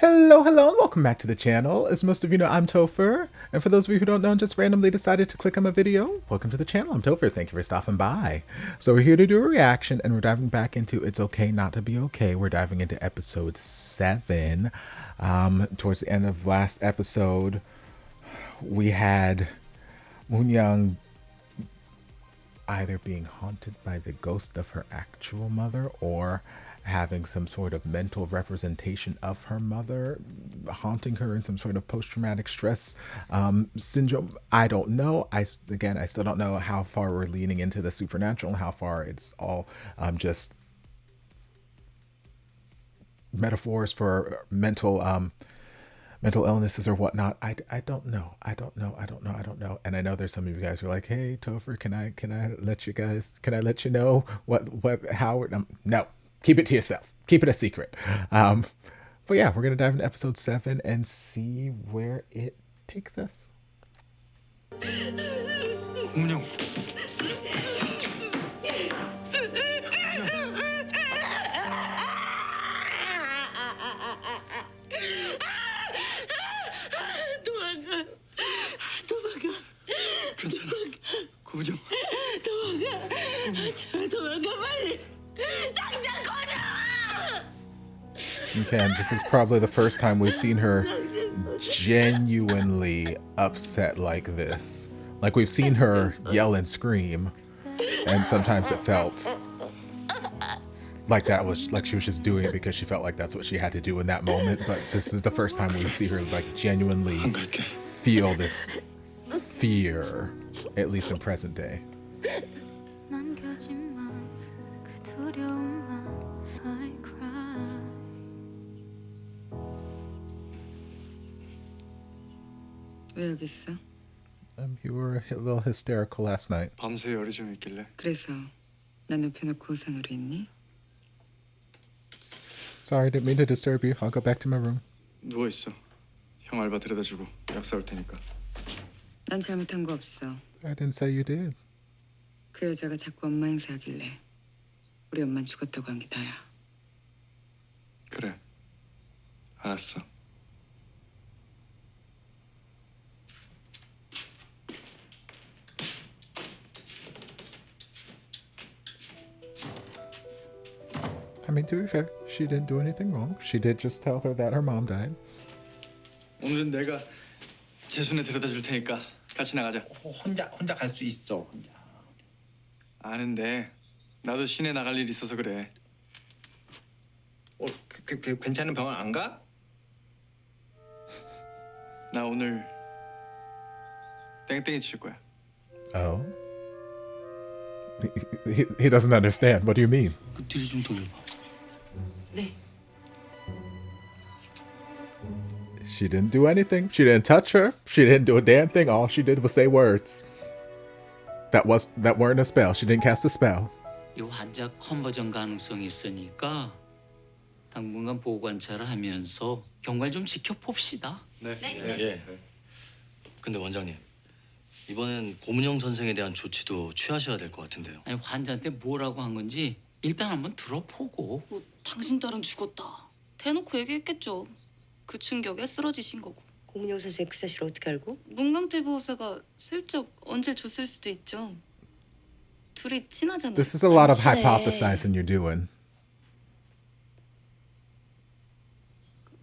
Hello, hello, and welcome back to the channel. As most of you know, I'm Topher, and for those of you who don't know and just randomly decided to click on my video, welcome to the channel. I'm Topher. Thank you for stopping by. So we're here to do a reaction, and we're diving back into It's Okay Not to Be Okay. We're diving into episode 7. Towards the end of last episode, we had Moon either being haunted by the ghost of her actual mother or having some sort of mental representation of her mother haunting her in some sort of post-traumatic stress syndrome. I don't know. I still don't know how far we're leaning into the supernatural and how far it's all just metaphors for mental illnesses or whatnot. I don't know. I don't know. And I know there's some of you guys who are like, hey Topher, can I let you know how no, keep it to yourself. Keep it a secret. But yeah, we're gonna dive into episode 7 and see where it takes us. 공문형. 도망가. 괜찮아. 구부정. 도망가 빨리. 당장 꺼져. Okay, and this is probably the first time we've seen her genuinely upset like this. Like, we've seen her yell and scream, and sometimes it felt like that was like she was just doing it because she felt like that's what she had to do in that moment. But this is the first time we see her like genuinely feel this fear, at least in present day. 왜 여기 있어? You were a little hysterical last night. 밤새 열이 좀 있길래. 그래서 난 옆에 놓고 우산으로 있니? Sorry, didn't mean to disturb you. I'll go back to my room. 누워 있어. 형 알바 데려다주고 약 사올 테니까. 난 잘못한 거 없어. I didn't say you did. 그 여자가 자꾸 엄마 행세하길래 우리 엄만 죽었다고 한 게 나야. 그래. 알았어. I mean, to be fair, she didn't do anything wrong. She did just tell her that her mom died. 오늘은 내가 재순에 데려다줄 테니까 같이 나가자. 혼자 갈 수 있어. 혼자. 아는데 나도 시내 나갈 일 있어서 그래. 괜찮은 병원 안 가? 나 오늘 땡땡이 칠 거야. Oh? He doesn't understand. What do you mean? 그 뒤를 좀 돌려봐. 네. She didn't do anything. She didn't touch her. She didn't do a damn thing. All she did was say words. That weren't a spell. She didn't cast a spell. 이 환자 컨버전 가능성이 있으니까 당분간 보호 관찰을 하면서 경과를 좀 지켜봅시다. 네. 예. 근데 원장님, 이번엔 고문영 선생에 대한 조치도 취하셔야 될 것 같은데요. 아니, 환자한테 뭐라고 한 건지 일단 한번 들어보고. 당신 딸은 죽었다. 대놓고 얘기했겠죠. 그 충격에 쓰러지신 거고. 고문영 선생 그 사실 어떻게 알고? 문강태 보호사가 슬쩍 언질 줬을 수도 있죠. 둘이 친하잖아요. This is a lot of 그래. hypothesizing you're doing.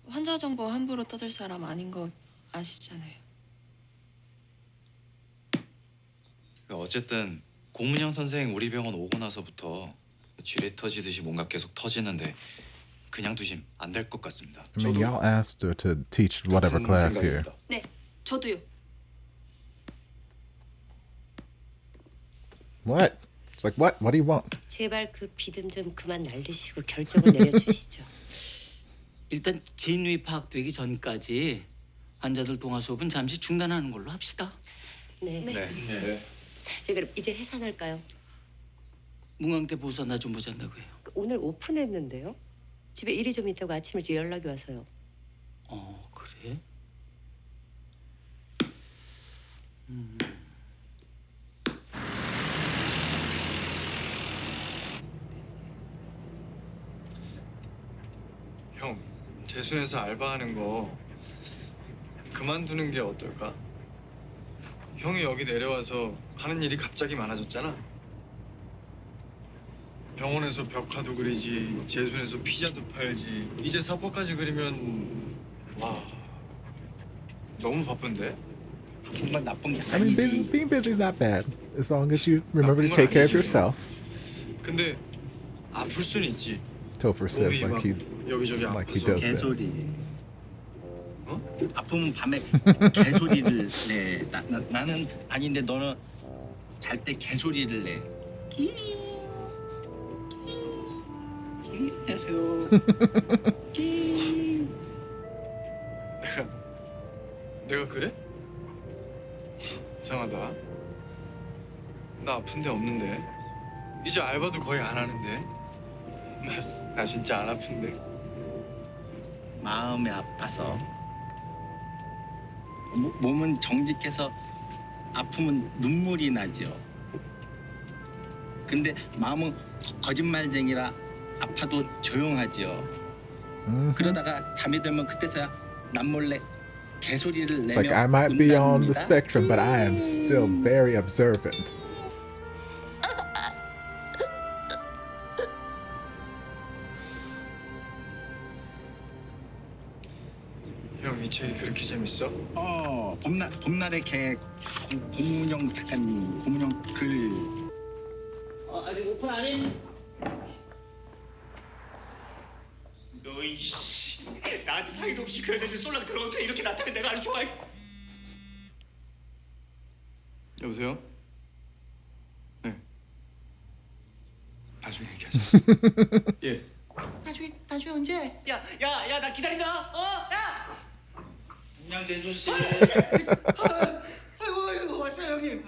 환자 정보 함부로 떠들 사람 아닌 거 아시잖아요. 어쨌든 고문영 선생 우리 병원 오고 나서부터 쥐레 터지듯이 뭔가 계속 터지는데 그냥 두시면 안 될 것 같습니다. I mean, y'all asked her to teach whatever class here. 네, 저도요. What? It's like, what? What do you want? 제발 그 비든 좀 그만 날리시고 결정을 내려주시죠. 일단 진위 파악되기 전까지 환자들 동화 수업은 잠시 중단하는 걸로 합시다. 네. 네. 저 그럼 이제 해산할까요? 문강태 보호사 나 좀 보잔다고 해요. 오늘 오픈했는데요. 집에 일이 좀 있다고 아침 일찍 연락이 와서요. 그래? 형, 재순에서 알바하는 거 그만두는 게 어떨까? 형이 여기 내려와서 하는 일이 갑자기 많아졌잖아. 병원에서 벽화도 그리지, 재순에서 피자도 팔지, 이제 사포까지 그리면 와 너무 바쁜데? 정말 나쁜 게 I mean, being busy is not bad as long as you remember to take care of yourself. 근데 아플 수는 있지. Topher says 몸이 like he 막 여기저기 like he 아파서. does that. 개소리. 어? 아프면 밤에 개소리를 내. 나는 아닌데 너는 잘 때 개소리를 내. 안녕하세요. 내가 그래? 이상하다. 나 아픈 데 없는데. 이제 알바도 거의 안 하는데. 나 진짜 안 아픈데. 마음이 아파서 몸은 정직해서 아프면 눈물이 나죠. 근데 마음은 거짓말쟁이라 아파도 조용하죠. 그러다가 잠이 들면 그때서야 남몰래 개소리를 It's 내며 like I might be on the 운답니다. spectrum, but I am still very observant. 형, 이 책이 그렇게 재밌어? 봄날의 개 고문영 작가님 고문영 글. 아직 오픈 안 해? 너 이씨 나한테 사이도 없이 그 여자들 쏠라 들어오니까 이렇게 나타내 내가 아주 좋아해. 여보세요? 네. 나중에 얘기하자. 예. 나중에 언제? 야야야 나 기다린다. 야. 안녕 재수 씨. 아이고 왔어요 형님.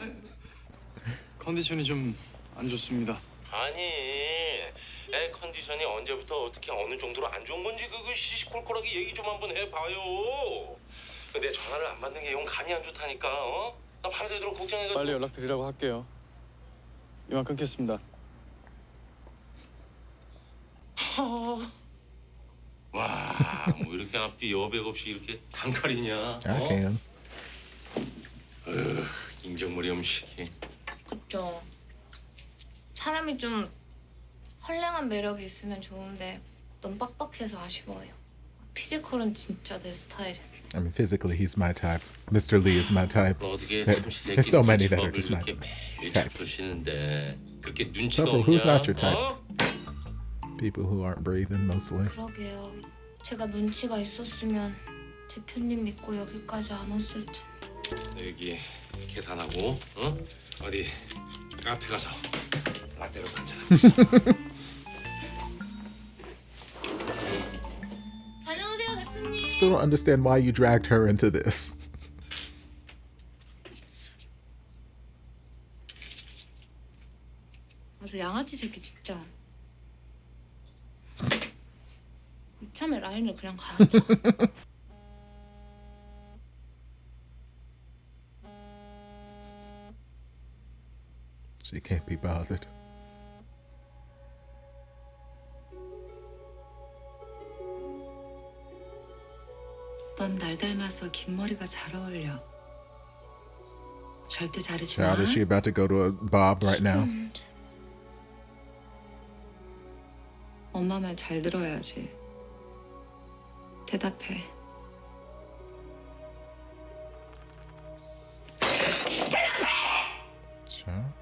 컨디션이 좀 안 좋습니다. 아니 애 컨디션이 언제부터 어떻게 어느 정도로 안 좋은 건지 그거 시시콜콜하게 얘기 좀 한번 해봐요. 내 전화를 안 받는 게 영 감이 안 좋다니까. 어? 나 밤새도록 걱정해가지고. 빨리 연락드리라고 할게요. 이만 끊겠습니다. 와, 뭐 이렇게 앞뒤 여백 없이 이렇게 단칼이냐? I can. 인정머리 음식이. 그쵸. 사람이 좀 헐랭한 매력이 있으면 좋은데 너무 빡빡해서 아쉬워요. 피지컬은 진짜 내 스타일이야. I mean, physically, he's my type. Mr. Lee is my type. 어떻게 There's so many that are just my 이렇게 매일 잘 type. 푸시는데 그렇게 눈치가 Topher, 없냐? who's not your type? 어? People who aren't breathing mostly. 그러게요. 제가 눈치가 있었으면 대표님 믿고 여기까지 안 왔을 텐데. 여기 계산하고 어디 카페 가서 라떼로 한잔 다녀오세요 대표님. Still don't understand why you dragged her into this. 맞아 양아치 새끼 진짜. 이참에 라인을 그냥 갈아줘. She can't be bothered. 넌 날 닮아서 긴 머리가 잘 어울려. 절대 자르지 마. Child, is she about to go to a bob right now? 엄마 말 잘 들어야지. 대답해. Child.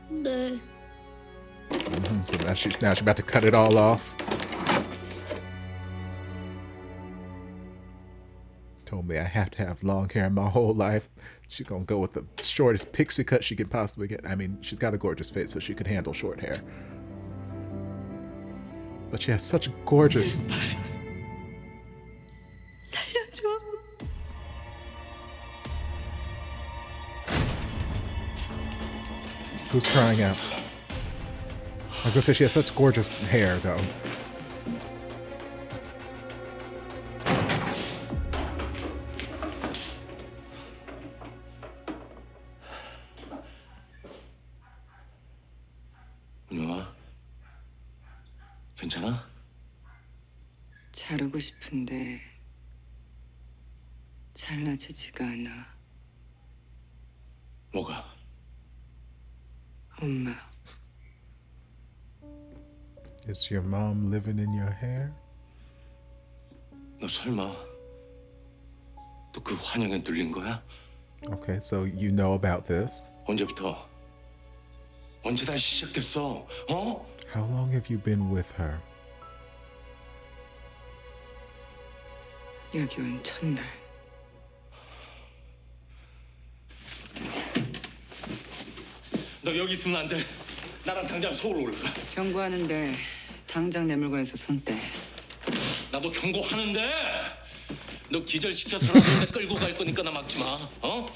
네. So now she's about to cut it all off. Told me I have to have long hair my whole life. She's gonna go with the shortest pixie cut she can possibly get. I mean, she's got a gorgeous face, so she could handle short hair. But she has such gorgeous. 살려줘. Who's crying out? I was gonna say she has such gorgeous hair, though. 운영아, 괜찮아? 자르고 싶은데 잘라지지가 않아. 뭐가? 엄마. Is your mom living in your hair? 너 설마 또 그 환영에 눌린 거야? Okay, so you know about this. 언제부터? 언제 다시 시작됐어? 어? How long have you been with her? 여기 온 첫날. 너 여기 있으면 안 돼. 나랑 당장 서울 올라가. 경고하는데 당장 내 물건에서 손 떼. 나도 경고하는데 너 기절시켜 사람들 끌고 갈 거니까 나 막지 마. 어?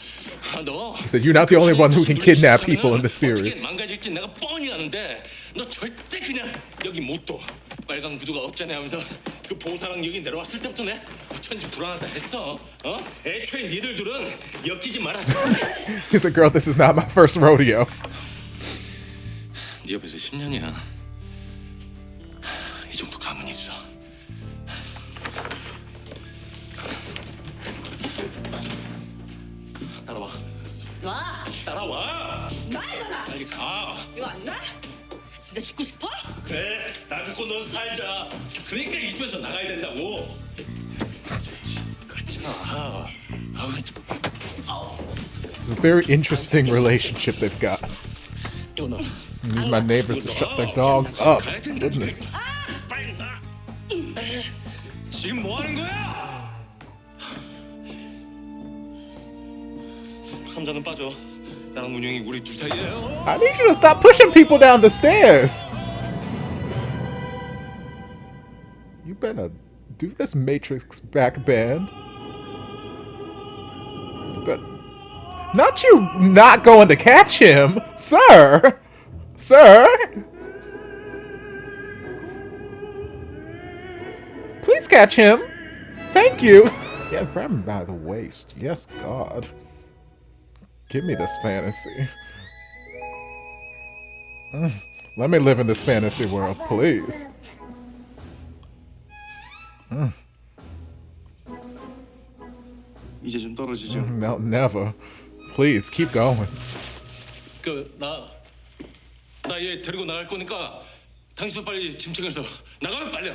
너. He said, "You're not the only one who can kidnap people in this series." 어떻게 망가질지 내가 뻔히 아는데 너 절대 그냥 여기 못 둬. 빨간 구두가 없잖아 하면서 그 보사랑 여기 내려왔을 때부터 내 천지 불안하다 했어. 어? 애초에 니들들은 엮이지 마라. He said, "Girl, this is not my first rodeo." 네 옆에서 10년이야. 이 정도 감은 있어. 따라와. 와! 따라와. 나이잖아! 빨리 가. 이거 안 나? 진짜 죽고 싶어? 그래. 나 죽고 넌 살자. 그러니까 이 집에서 나가야 된다고. 같이 가. It's a very interesting relationship they've got. 이거 I need my neighbors to shut their dogs up. Goodness. 빨리 나. 지금 뭐 하는 거야? 삼자는 빠져. 나랑 문영이 우리 둘 사이에요. I need you to stop pushing people down the stairs. You better do this Matrix back bend. But not you not going to catch him, sir. Sir. Please catch him. Thank you. Yeah, grab him by the waist. Yes, God. Give me this fantasy. Let me live in this fantasy world, please. 이제 좀 떨어지죠. No, never. Please, keep going. 나 얘 데리고 나갈 거니까 당신도 빨리 짐 챙겨서 나가면 빨리.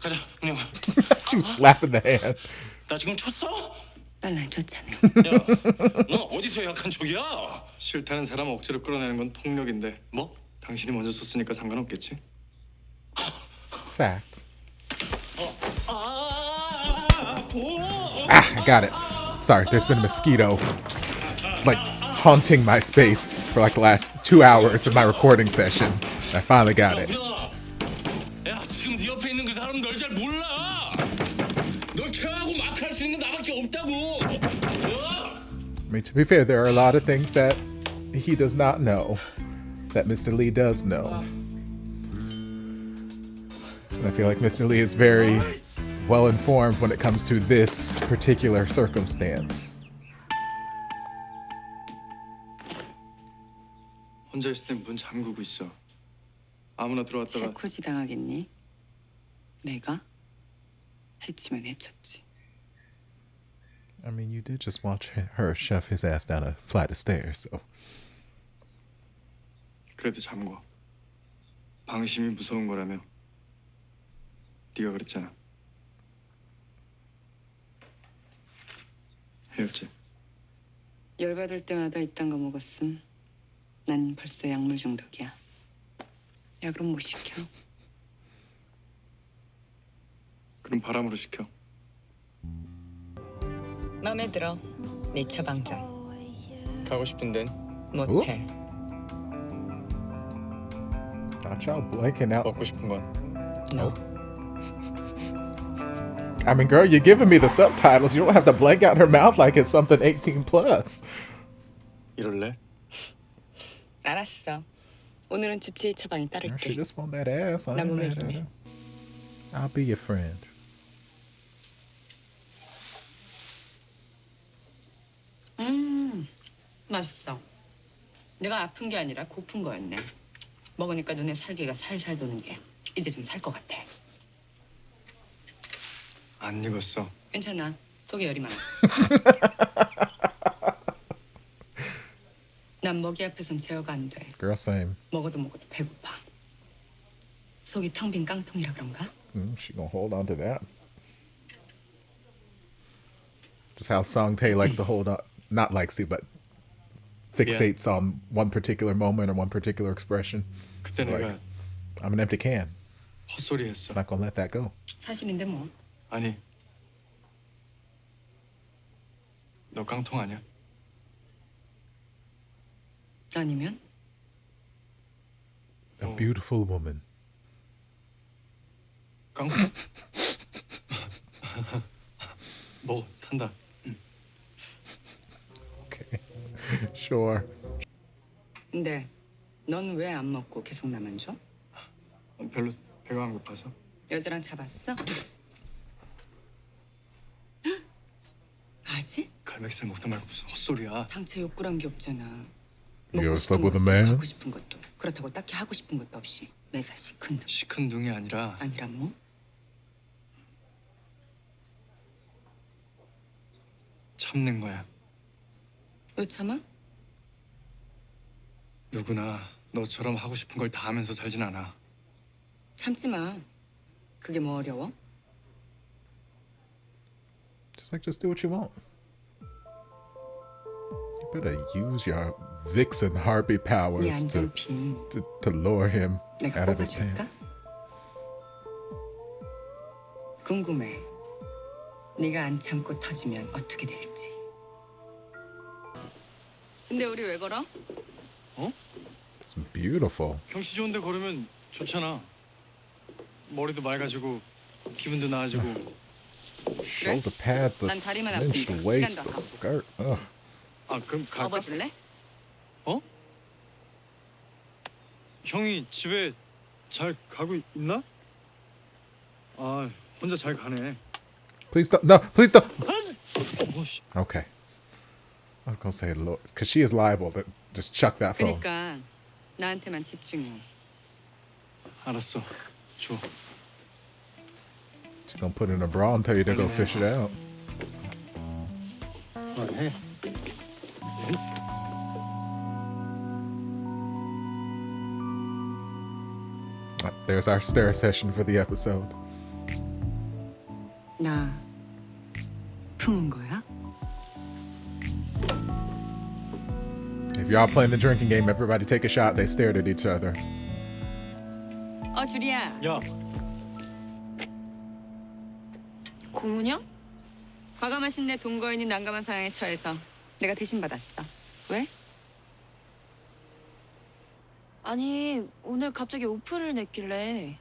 가자, 문영아. She was slapping the hand. 나 지금 쳤어? 난 안 줬잖아. 야, 너 어디서 약한 척이야? 싫다는 사람 억지로 끌어내는 건 폭력인데. 뭐? 당신이 먼저 썼으니까 상관없겠지. Fact. I got it. Sorry, there's been a mosquito like haunting my space for like the last 2 hours of my recording session. I finally got it. 야, 지금 네 옆에 있는 그 사람 널 잘 몰라. 널 케어하고 막 할 수 있는 나밖에 없다고. I mean, to be fair, there are a lot of things that he does not know that Mr. Lee does know. And I feel like Mr. Lee is very well informed when it comes to this particular circumstance. 혼자 있을 땐 문 잠그고 있어. 아무나 들어왔다가 해코지 당하겠니? 내가? 해치면 해쳤지. I mean, you did just watch her shove his ass down a flight of stairs, so. 그래도 잠궈. 방심이 무서운 거라며. 네가 그랬잖아. 헤어지. 열받을 때마다 이딴 거 먹었음. 난 벌써 약물 중독이야. 약으로 못 시켜. 그럼 바람으로 시켜. 마음에 들어. 네 처방전. 가고 싶은 데는 모텔. Not y'all blanking out. 먹고 싶은 건 No. I mean, girl, you're giving me the subtitles. You don't have to blank out her mouth like it's something 18 plus. 이럴래? 알았어. 오늘은 주치의 처방이 She 따를게. just want that ass. I 나 ain't 몸에 mad at 기네. her. I'll be your friend. 맛있어. 내가 아픈 게 아니라 고픈 거였네. 먹으니까 눈에 살기가 살살 도는 게 이제 좀 살 것 같아. 안 익었어. 괜찮아. 속에 열이 많아서. 난 먹이 앞에선 제어가 안 돼. Girl, same. 먹어도 배고파. 속이 텅 빈 깡통이라 그런가? She gonna hold on to that. Just how Song Tae likes to hold on, not likes to, but fixates on one particular moment or one particular expression. 그때 Like, 내가 I'm an empty can. 헛소리했어. Not gonna let that go. 사실인데 뭐. 아니, 너 깡통 아니야? 아니면? A beautiful woman. 깡통? 뭐 탄다. Okay. Sure. 근데 넌 왜 안 먹고 계속 나만 줘? 별로 배가 안 고파서. 여자랑 잡았어? 아직? 갈맥스를 먹다 말고 무슨 헛소리야. 당체 욕구란 게 없잖아. You ever 먹고 slept 싶은 with a 것도 man? 하고 싶은 것도 그렇다고 딱히 하고 싶은 것도 없이 매사 시큰둥. 시큰둥이 아니라 아니라 뭐? 참는 거야. 왜 참아? 누구나 너처럼 하고 싶은 걸 다 하면서 살진 않아. 참지 마. 그게 뭐 어려워? Just do what you want. You better use your vixen harpy 네 powers 안정핀 to lure him 내가 out of his 뽑아줄까? pants. 궁금해. 네가 안 참고 터지면 어떻게 될지. 근데 우리 왜 걸어? It's beautiful. 경치 좋은데 걸으면 좋잖아. 머리도 맑아지고 기분도 나아지고. Shoulder pads, the 난 다리만 cinched 아픈데 waist, 시간도 the 하고. skirt. Ugh. 아 그럼 갈까? 업어줄래? 형이 집에 잘 가고 있나? 아 혼자 잘 가네. Please stop. No, please stop. Okay. I was gonna say, Lord, because she is liable to just chuck that phone. 그러니까 나한테만 집중해. 알았어. 줘. She's gonna put in a bra and tell you to go fish it out. 해. There's our stare session for the episode. 나 품은 거야? If y'all playing the drinking game, everybody take a shot. They stared at each other. 주리야. 야. 고문형? 과감하신 내 동거인이 난감한 상황에 처해서 내가 대신 받았어. 왜? 아니 오늘 갑자기 오프를 냈길래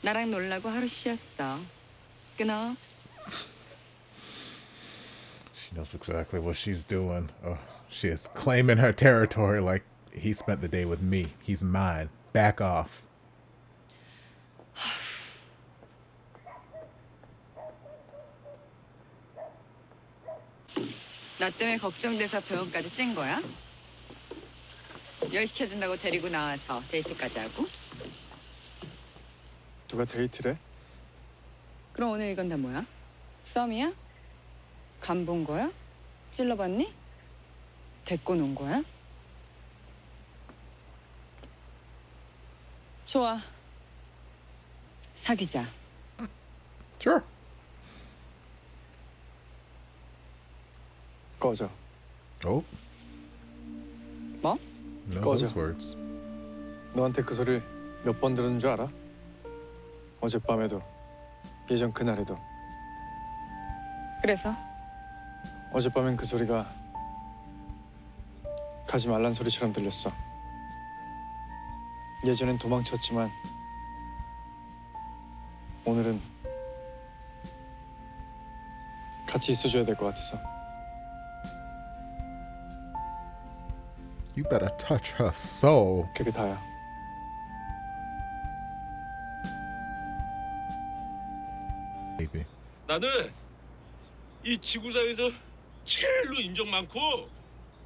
나랑 놀라고 하루 쉬었어. 끊어. She knows exactly what she's doing. She is claiming her territory like he spent the day with me. He's mine. Back off. 나 때문에 걱정돼서 병원까지 찐 거야? 열 시켜준다고 데리고 나와서 데이트까지 하고? 누가 데이트를 해? 그럼 오늘 이건 다 뭐야? 썸이야? 간 본 거야? 찔러봤니? 데리고 논 거야? 좋아. 사귀자. Sure. 꺼져. Oh. 뭐? No 꺼져. those words. 너한테 그 소리를 몇 번 들은 줄 알아? 어젯밤에도 예전 그날에도. 그래서? 어젯밤엔 그 소리가 가지 말란 소리처럼 들렸어. 예전엔 도망쳤지만 오늘은 같이 있어줘야 될 것 같아서. You better touch her soul. 그게 다야. Baby. 나는 이 지구상에서 제일로 인정 많고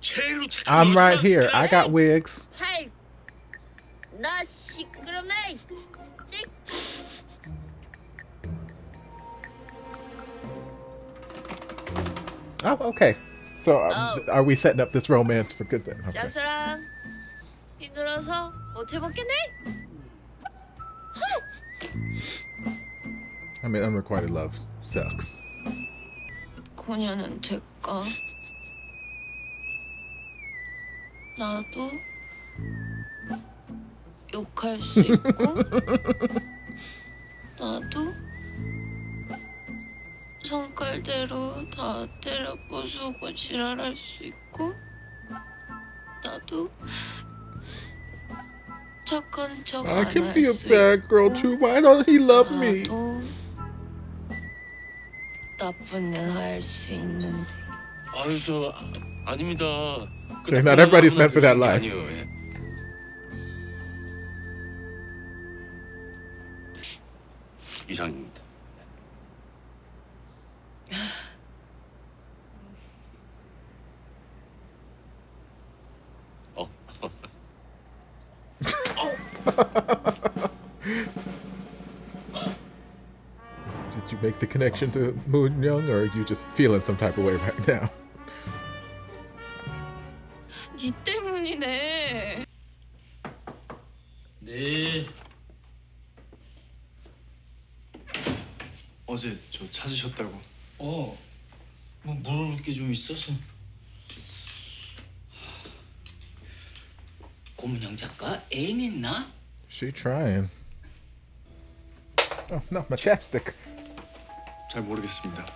제일로 착한 I'm right 여자가 here. I got wigs. 나 시끄럽네. Oh, okay. So are we setting up this romance for good then? Okay. 짝사랑 힘들어서 못 해먹겠네? I mean, unrequited love sucks. 그녀는 될까? 나도 욕할 수 있고 나도 성깔대로 다 때려 부수고 지랄할 수 있고 나도 착한 척 I 안 can be 할 a 수 bad girl 있고 too. Why don't he love me? 나도 나쁜 일 할 수 있는데 아유 저 아닙니다. So not everybody's meant for that life. 아니에요. 예. 이상입니다. Did you make the connection to Moon Young, or are you just feeling some type of way right now? 니 때문이네. 네. 어제 저 찾으셨다고. 뭐 물어볼 게 좀 있어서. 고문영 작가 애인 있나? She trying. Oh no, my chapstick. 잘 모르겠습니다.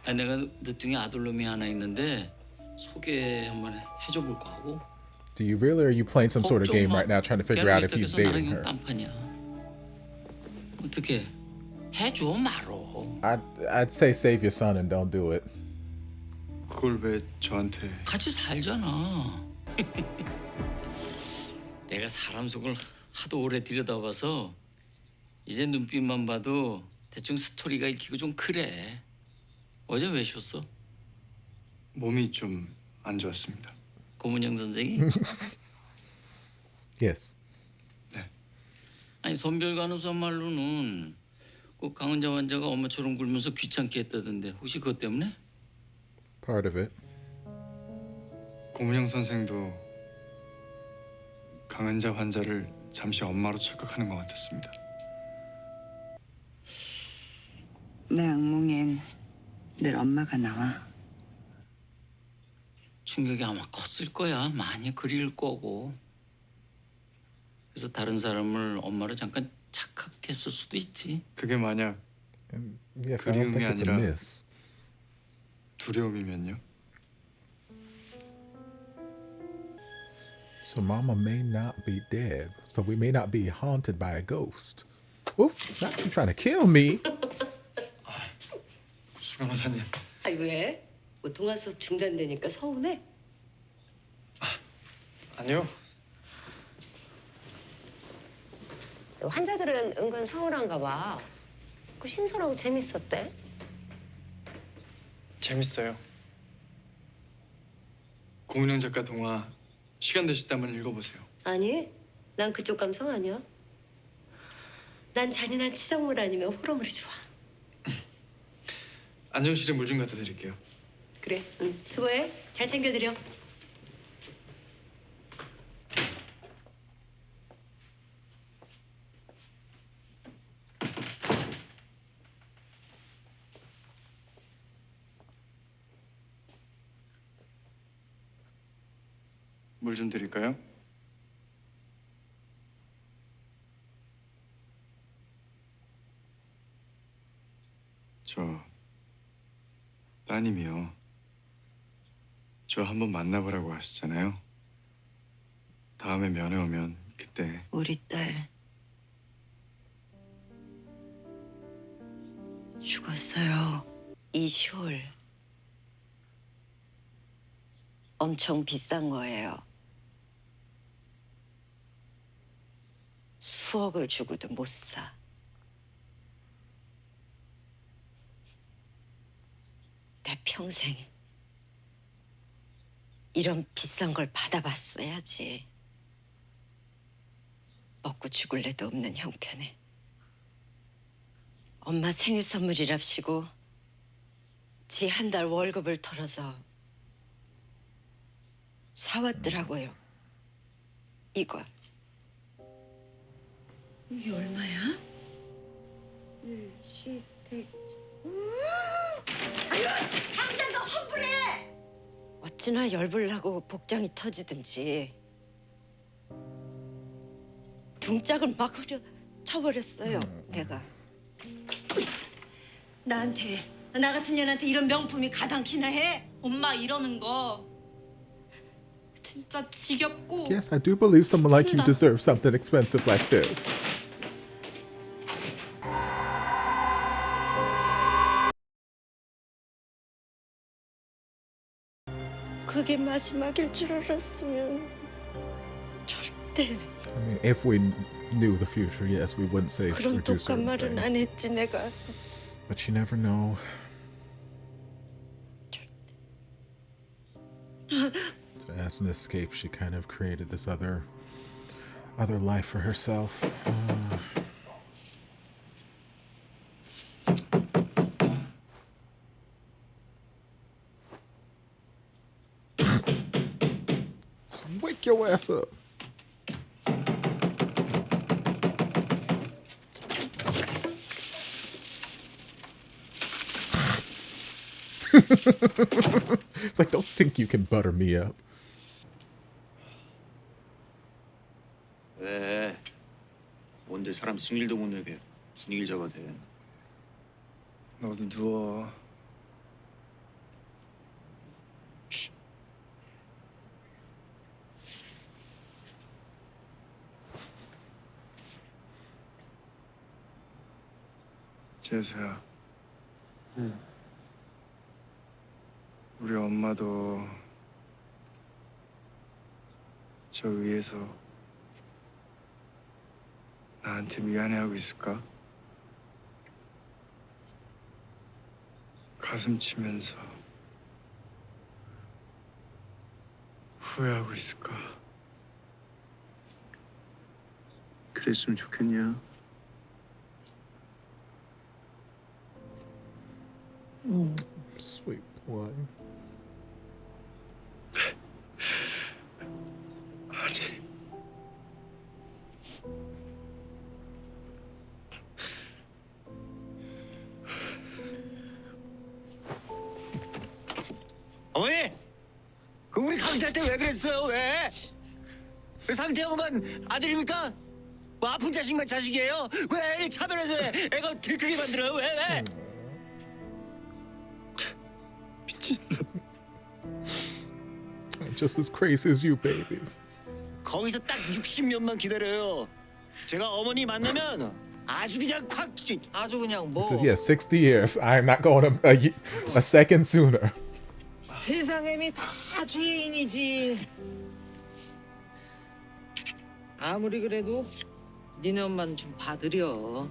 아, 내가 늦둥이 아들놈이 하나 있는데 소개 한번 해줘 볼까 하고. Do you really, or are you playing some sort of game right now, trying to figure out if he's dating her? 딴판이야. 어떻게 해줘 말어. I'd say save your son and don't do it. 그걸 왜 저한테? 같이 살잖아. 내가 사람 속을 하도 오래 들여다봐서 이제 눈빛만 봐도 대충 스토리가 읽히고 좀 그래. 어제 왜 쉬었어? 몸이 좀 안 좋았습니다. 고문영 선생이? Yes. 아니 선별 간호사 말로는 꼭 강은자 환자가 엄마처럼 굴면서 귀찮게 했다던데 혹시 그것 때문에? Part of it. 고문영 선생도 강은자 환자를 잠시 엄마로 착각하는 것 같았습니다. 내 악몽엔 늘 엄마가 나와. 충격이 아마 컸을 거야. 많이 그리울 거고. 그래서 다른 사람을 엄마로 잠깐 착각했을 수도 있지. 그게 만약 Yes, I don't 그리움이 think it's a 아니라 miss. 두려움이면요? So Mama may not be dead. So we may not be haunted by a ghost. Oop, not you trying to kill me. 수 변호사님. 아 왜? 뭐 동화 수업 중단되니까 서운해? 아니요. 환자들은 은근 서운한가 봐. 그 신선하고 재밌었대. 재밌어요. 고문영 작가 동화 시간 되셨다면 읽어보세요. 아니, 난 그쪽 감성 아니야. 난 잔인한 치장물 아니면 호러물이 좋아. 안정실에 물 좀 갖다 드릴게요. 그래, 응, 수고해. 잘 챙겨드려. 물 좀 드릴까요? 저 따님이요. 저 한번 만나보라고 하셨잖아요. 다음에 면회 오면 그때 우리 딸 죽었어요. 이쇼를 엄청 비싼 거예요. 수억을 주고도 못 사. 내 평생 이런 비싼 걸 받아봤어야지. 먹고 죽을 애도 없는 형편에. 엄마 생일 선물이랍시고 지 한 달 월급을 털어서 사왔더라고요. 이걸. 이게 얼마야? 10, 100. 아유, 당장 너 환불해! 어찌나 열불나고 복장이 터지든지 등짝을 막 후려 쳐버렸어요. 내가. 나한테, 나 같은 년한테 이런 명품이 가당키나 해? 엄마 이러는 거 진짜 지겹고. Yes, I do believe someone like you deserves something expensive like this. 그게 마지막일 줄 알았으면 절대 I mean, if we knew the future, yes, we wouldn't say or 그런 do 독한 certain 말은 안 things. 했지 내가. But you never know. So as an escape, she kind of created this other life for herself. So wake your ass up. It's like, don't think you can butter me up. 왜? 뭔데 사람 승일도 못 내게 분위기를 잡아대. 너도 누워. 재수야. 우리 엄마도 저 위에서 나한테 미안해하고 있을까? 가슴 치면서 후회하고 있을까? 그랬으면 좋겠냐? Sweet boy. 아니. 어머니! 그 우리 강태한테 왜 그랬어요? 왜? 그 상태형만 아들입니까? 뭐 아픈 자식만 자식이에요? 왜 애를 차별해서 애가 들크게 만들어요? 왜? I'm just as crazy as you, baby. 거기서 딱 60년만 기다려요. 제가 어머니 만나면 아주 그냥 콱 아주 그냥 He 뭐 says, yes, 60 years. I'm not going a second sooner. 세상 애미 다 죄인이지. 아무리 그래도 니네 엄마는 좀 봐드려.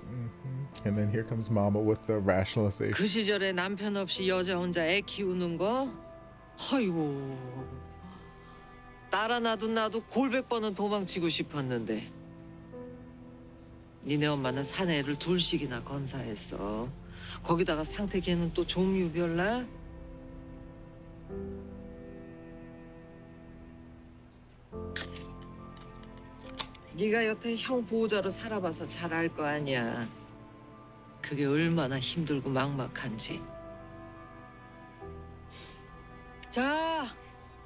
And then here comes Mama with the rationalization. 그 시절에 남편 없이 여자 혼자 애 키우는 거, 아이고. 딸 하나도 나도 골백 번은 도망치고 싶었는데 니네 엄마는 사내를 둘씩이나 건사했어. 거기다가 상태 걔는 또 종류별나. 네가 여태 형 보호자로 살아봐서 잘 알 거 아니야. 그게 얼마나 힘들고 막막한지. 자,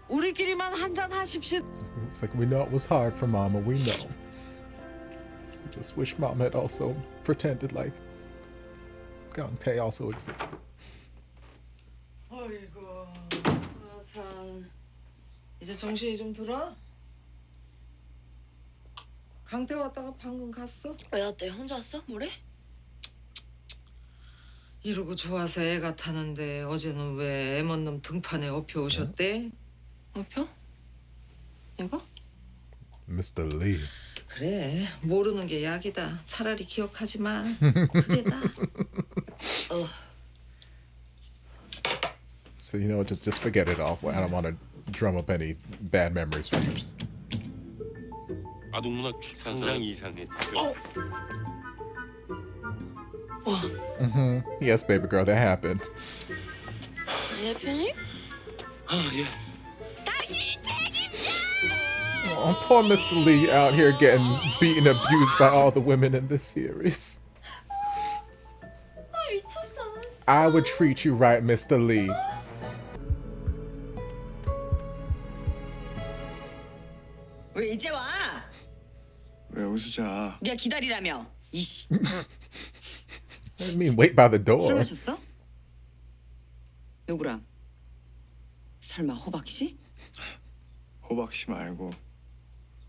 우리끼리만 한잔 하십시오. It's like we know it was hard for Mama. We know. We just wish Mama had also pretended like Gangtae also existed. 어이구, 아산. 이제 정신이 좀 들어? 강태 왔다가 방금 갔어? 왜 왔대? 혼자 왔어? 뭐래? 이러고 좋아서 애가 타는데 어제는 왜 애먼 놈 등판에 업혀 오셨대? 업혀? 내가? Mr. Lee. 그래, 모르는 게 약이다. 차라리 기억하지 마. 그게 나. So you know, just forget it all. I don't want to drum up any bad memories for you. 아동 누나 상상 이상해. Yes, baby girl, that happened. 대표님? 예. 당신 책임져! Oh, poor Mr. Lee out here getting beaten and abused by all the women in this series. I would treat you right, Mr. Lee. 왜 이제 와? 왜 웃으자? 네가 기다리라며. 이씨. I mean, wait by the 술 door. 마셨어? 누구랑? 설마 호박 씨? 호박 씨 말고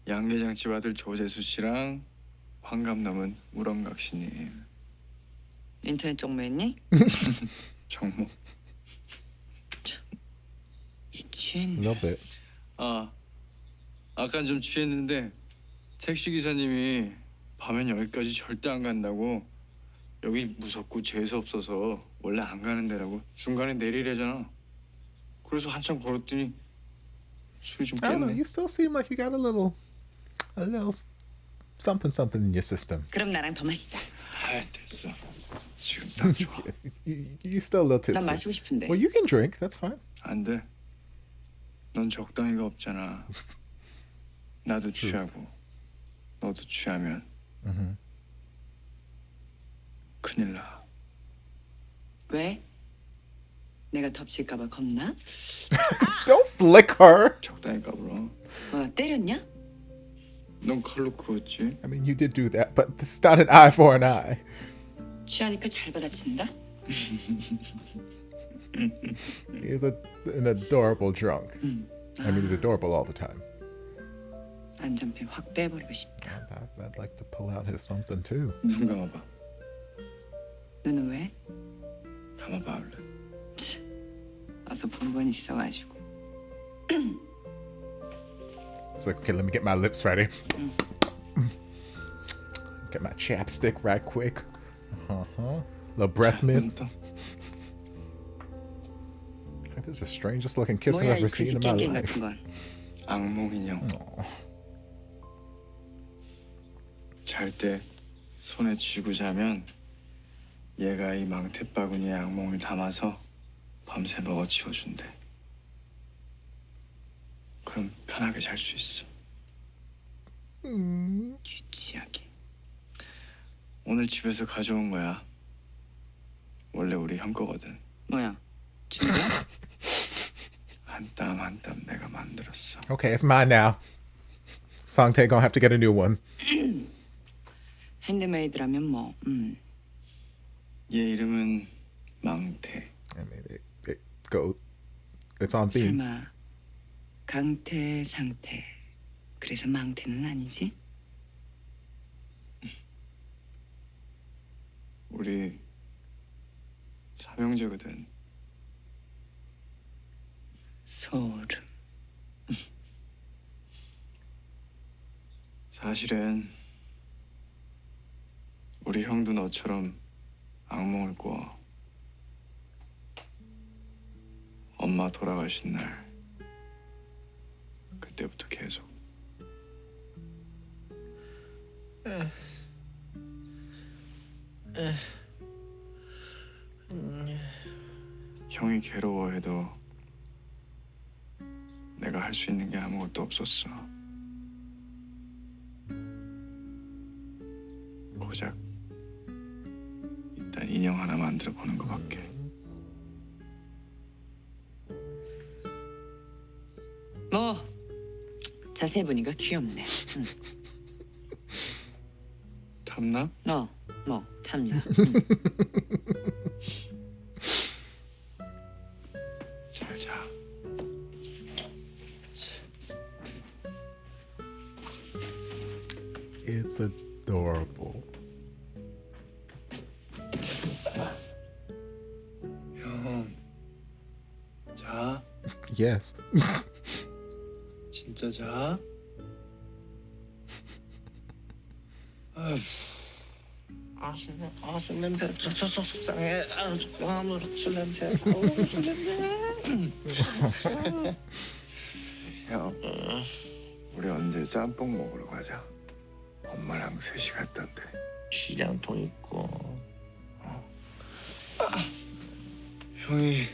양계장집 아들 조재수 씨랑 환갑 넘은 우렁각 씨님. 인터넷 정모했니? 정모. 이 취했네. A little bit. 아깐 좀 취했는데 택시 기사님이 밤엔 여기까지 절대 안 간다고. 여기 무섭고 재수 없어서 원래 안 가는 데라고 중간에 내리래잖아. 그래서 한참 걸었더니 술이 좀 I don't know. 깼네. You still seem like you got a little something in your system. 그럼 나랑 더 마시자. 됐어. 지금 딱 좋아. You still a little 난 tipsy. 마시고 싶은데. Well, you can drink. That's fine. 안 돼. 넌 적당히가 없잖아. 나도 취하고 너도 취하면 큰일 나. 왜? 내가 덮칠까봐 겁나? Don't flick her. 적당히 까불어. 뭐 때렸냐? 넌 칼로 그었지. I mean, you did do that, but this is not an eye for an eye. 취하니까 잘 받아친다. He is an adorable drunk. I mean, he's adorable all the time. 안전핀 확 빼버리고 싶다. I'd like to pull out his something too. 눈 감아봐. 너는 왜? 감아봐 얼른. 어서 본 건 있어가지고. It's like, okay, let me get my lips ready. Get my chapstick right quick. Little breath mint. This is the strangest looking kiss I've 뭐야 이 ever seen in my 그지 깽깽 life. 같은 건. 악몽 인형. 잘 때 손에 쥐고 자면 얘가 이 망태바구니에 악몽을 담아서 밤새 먹어치워준대. 그럼 편하게 잘 수 있어. 유치하게. 오늘 집에서 가져온 거야. 원래 우리 형 거거든. 뭐야? 준비야? 한 땀 한 땀 내가 만들었어. Okay, it's mine now. Songtae gonna have to get a new one. 핸드메이드라면 뭐. 얘 이름은 망태. I mean, it goes. It's on theme. 설마 강태 상태. 그래서 망태는 아니지? 우리 삼형제거든. 소름. 사실은 우리 형도 너처럼 악몽을 꿔. 엄마 돌아가신 날 그때부터 계속. 형이 괴로워해도 내가 할 수 있는 게 아무것도 없었어. 고작 일단 인형 하나 만들어 보는 거밖에. 뭐 자세히 보니까 귀엽네. 탐나? 뭐 탐나. 잘 자. It's adorable. 형, 자. Yes. 진짜 자. 술 냄새 속상해. 술 냄새. 술 냄새. 형, 우리 언제 짬뽕 먹으러 가자. 엄마랑 셋이 갔던데. 시장 돈 있고. 형이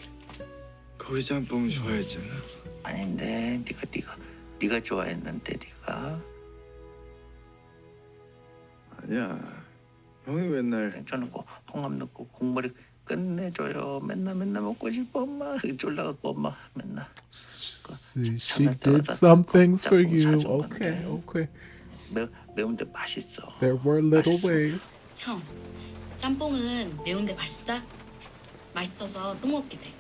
거기 짬뽕 좋아했잖아. 아닌데 네가 좋아했는데 네가. 아니야. 형이 맨날 괜찮고 홍합 넣고 국물이 끝내줘요. 맨날 먹고 싶어 엄마. 졸라갖고 엄마 맨날. She did some things for you. Okay. 매운데 맛있어. There were little ways. 형, 짬뽕은 매운데 맛있다. 맛있어서 또 먹게 돼.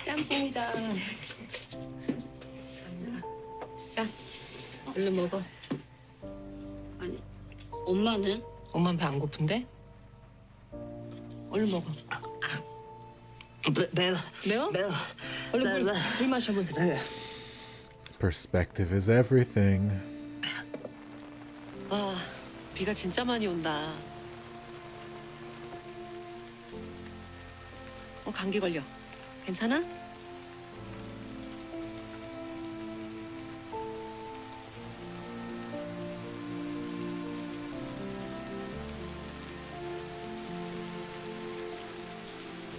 짬뽕이다. 자, 얼른 먹어. 아니, 엄마는? 엄마는 배 안 고픈데? 얼른 먹어. 매워? 얼른 물 마셔, 물. Perspective is everything. 아, 비가 진짜 많이 온다. 감기 걸려. 괜찮아?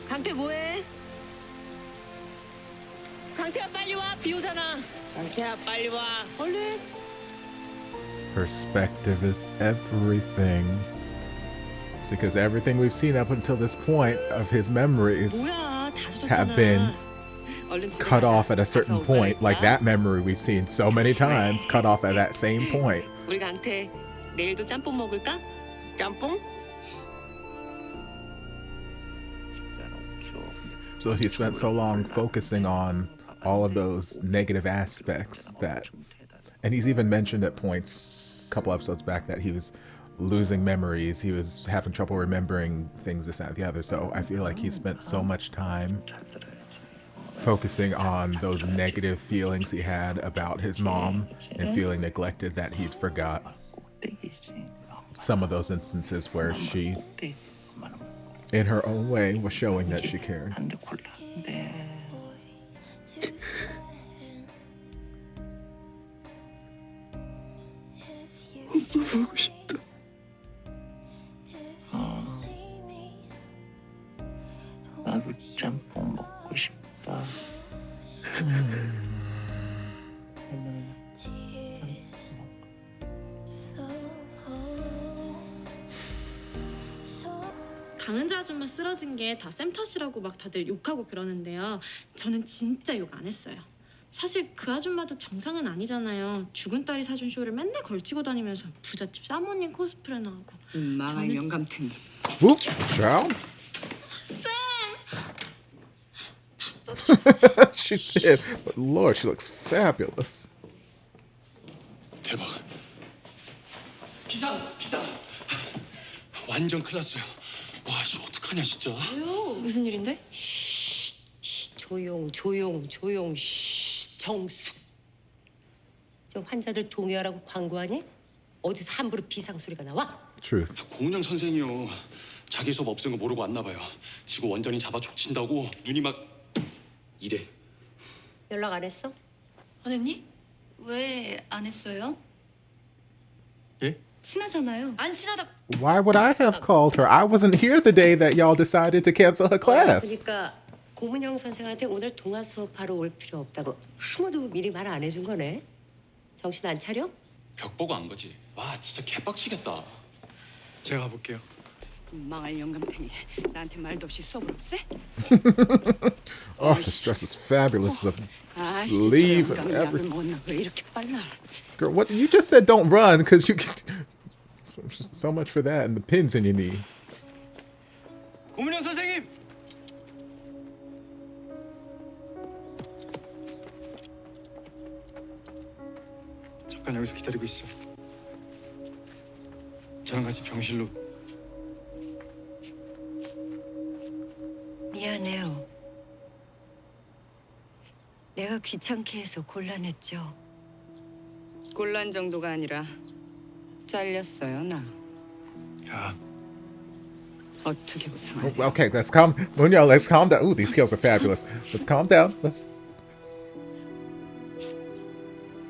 강태 뭐해? 강태야 빨리 와. 비 오잖아. 강태야 빨리 와. 얼른. Perspective is everything. It's because everything we've seen up until this point of his memories have been cut off at a certain point. Like that memory we've seen so many times cut off at that same point. 우리 강태 내일도 짬뽕 먹을까? 짬뽕? So he spent so long focusing on all of those negative aspects that, and he's even mentioned at points a couple episodes back that he was losing memories, he was having trouble remembering things, this, that, and the other. So I feel like he spent so much time focusing on those negative feelings he had about his mom and feeling neglected that he forgot some of those instances where she, in her own way, was showing that she cared. 보고 싶다. 나도 짬뽕 먹고 싶다. 강은자 아줌마 쓰러진 게 다 쌤 탓이라고 막 다들 욕하고 그러는데요. 저는 진짜 욕 안 했어요. 사실 그 아줌마도 정상은 아니잖아요. 죽은 딸이 사준 쇼를 맨날 걸치고 다니면서 부잣집 사모님 코스프레나 하고. 망할 영감탱이. Whoop, child. She did, but Lord, she looks fabulous. 대박. 비상. 완전 큰일 났어요. 와, 씨 어떡하냐 진짜. 왜요? 무슨 일인데? 조용. 정숙. 저 환자들 동요하라고 광고하니? 어디서 함부로 비상 소리가 나와? Truth. 고은영 선생이요. 자기 수업 없앤 거 모르고 왔나 봐요. 지금 원장님 잡아 족친다고 눈이 막 이래. 연락 안 했어? 안 했니? 왜 안 했어요? 예? 친하잖아요. 안 친하다. Why would I have called her? I wasn't here the day that y'all decided to cancel her class. 그러니까 고문영 선생한테 오늘 동화 수업 바로 올 필요 없다고 아무도 미리 말 안 해준 거네. 정신 안 차려? 벽 보고 안 거지. 와, 진짜 개빡치겠다. 제가 가볼게요. 망할 영감탱이. 나한테 말도 없이 수업을 없애? Oh, this dress is fabulous. The sleeve and everything. 먹었나? 왜 이렇게 빨라? Girl, what you just said? Don't run, because you get so much for that and the pins in your knee. 고문영 선생님. 잠깐 여기서 기다리고 있어. 저랑 같이 병실로. 미안해요. 내가 귀찮게 해서 곤란했죠. 곤란 정도가 아니라 잘렸어요, 나. 야. 어떻게 보상? Okay, let's calm. Munoz, let's calm down. Ooh, these heels are fabulous. Let's calm down. Let's.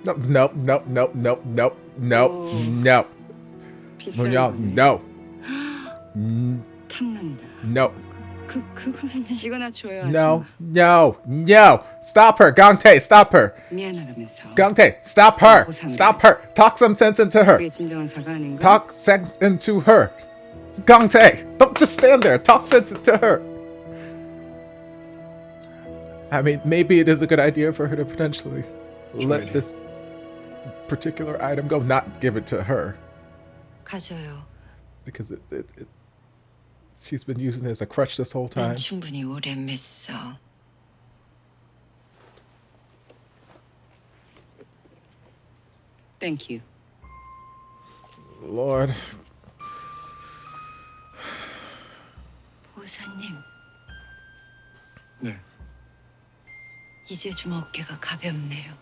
Nope. Munoz, no. 탐난다. No. 그 그거는 이거나 줘요. No, no, no. Stop her. Gangtae, stop her. 미안하다면서. Gangtae, stop her. Stop her. Talk some sense into her. 그게 진정한 사과 아닌가? Talk sense into her. Gangtae, don't just stand there. Talk sense into her. I mean, maybe it is a good idea for her to potentially let this particular item go, not give it to her. 가져요. Because she's been using it as a crutch this whole time. 난 충분히 오래 맸어. Thank you. Lord. 보사님. 네. 이제 좀 어깨가 가볍네요.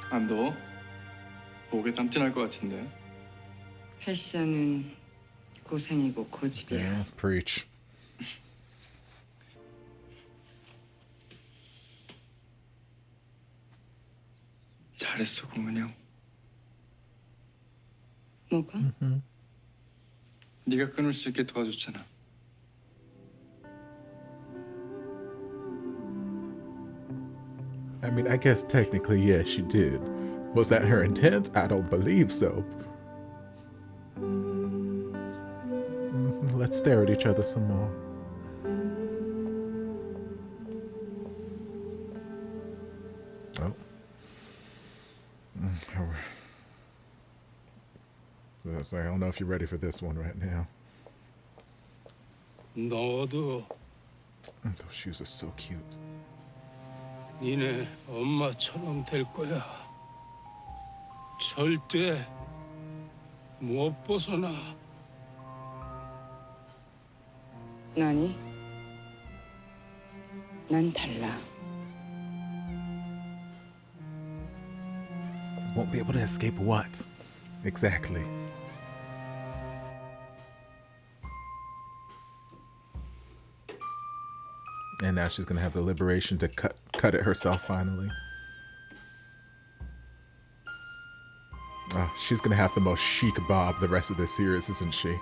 아, 너 목에 땀띠 날 것 같은데. 패션은 고생이고 고집이야. Yeah, preach. 잘했어, 고문형. 뭐가? 네가 끊을 수 있게 도와줬잖아. I mean, I guess technically, yes, she did. Was that her intent? I don't believe so. Let's stare at each other some more. Oh. I don't know if you're ready for this one right now. 너도 Those shoes are so cute. 니네 엄마처럼 될 거야. 절대 못 벗어나. 나니? 난 달라. Won't be able to escape what? Exactly. And now she's gonna have the liberation to cut it herself finally. She's gonna have the most chic bob the rest of this series, isn't she?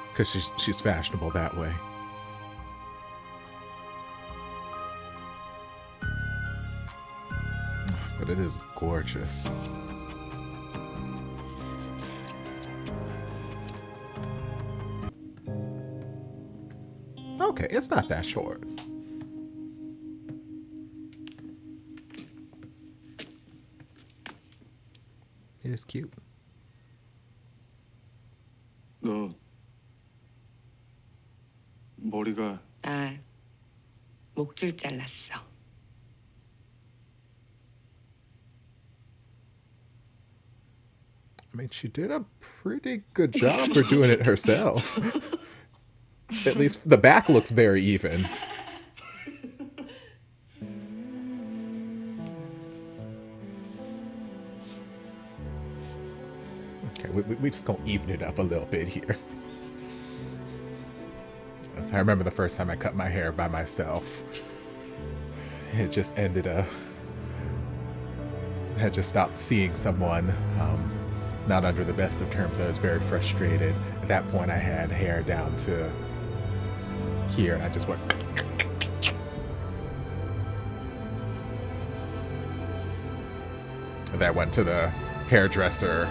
Because she's fashionable that way. But it is gorgeous. Okay, it's not that short. It is cute. 너 머리가 나 목줄 잘랐어. I mean, she did a pretty good job for doing it herself. At least the back looks very even. Okay, we just gonna even it up a little bit here. I remember the first time I cut my hair by myself. It just ended up... I had just stopped seeing someone, not under the best of terms. I was very frustrated. At that point, I had hair down to here, and I just went... And I went to the hairdresser,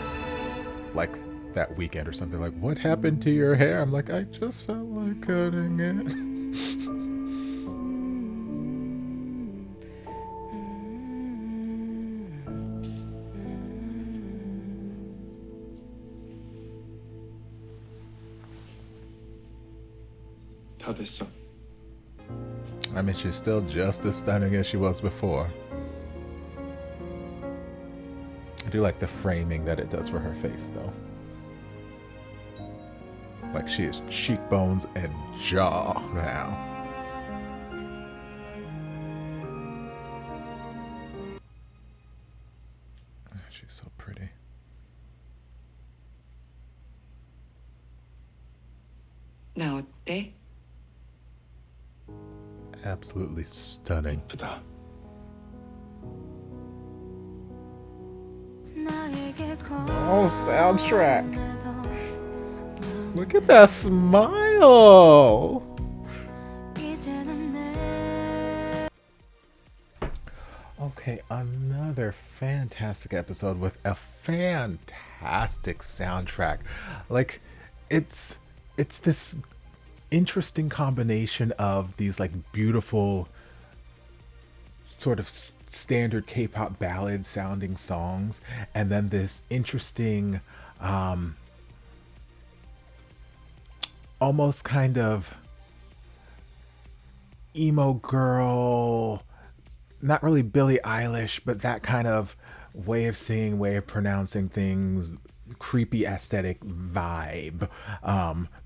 like, that weekend or something, like, what happened to your hair? I'm like, I just felt like cutting it. 다 됐어. I mean, she's still just as stunning as she was before. I do like the framing that it does for her face, though. Like, she has cheekbones and jaw now. She's so pretty. 나 어때? absolutely stunning. Oh, soundtrack. Look at that smile. Okay, another fantastic episode with a fantastic soundtrack. Like, it's this interesting combination of these like beautiful sort of standard K-pop ballad sounding songs, and then this interesting almost kind of emo girl, not really Billie Eilish, but that kind of way of singing, way of pronouncing things, creepy aesthetic vibe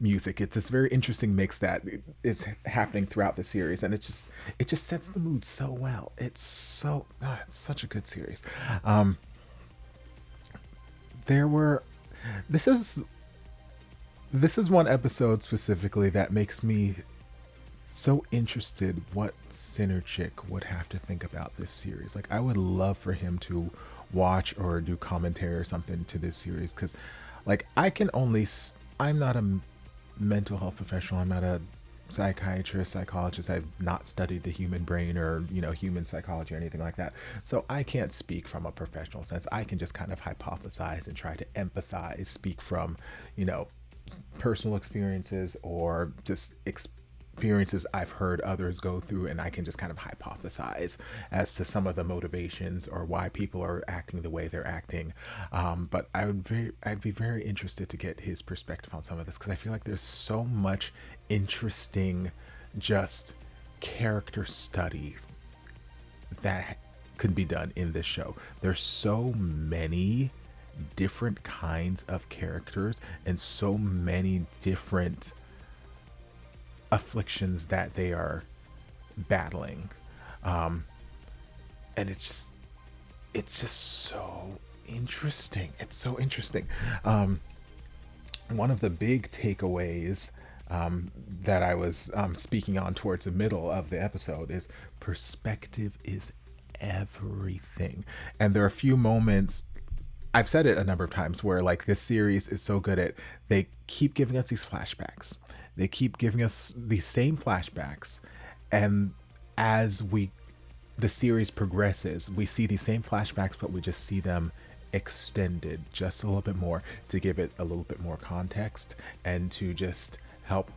music. It's this very interesting mix that is happening throughout the series, and it just sets the mood so well. It's such a good series. This is one episode specifically that makes me so interested what Synergic would have to think about this series. Like, I would love for him to watch or do commentary or something to this series, because like I'm not a mental health professional, I'm not a psychiatrist, psychologist, I've not studied the human brain or human psychology or anything like that, so I can't speak from a professional sense. I can just kind of hypothesize and try to empathize, speak from personal experiences or just experiences I've heard others go through, and I can just kind of hypothesize as to some of the motivations or why people are acting the way they're acting. But I'd be very interested to get his perspective on some of this, because I feel like there's so much interesting just character study that could be done in this show. There's so many different kinds of characters and so many different afflictions that they are battling, and it's just so interesting. It's so interesting. One of the big takeaways that I was speaking on towards the middle of the episode is perspective is everything. And there are a few moments, I've said it a number of times, where like this series is so good at, they keep giving us these flashbacks. They keep giving us these same flashbacks, and as the series progresses, we see these same flashbacks, but we just see them extended just a little bit more to give it a little bit more context and to just help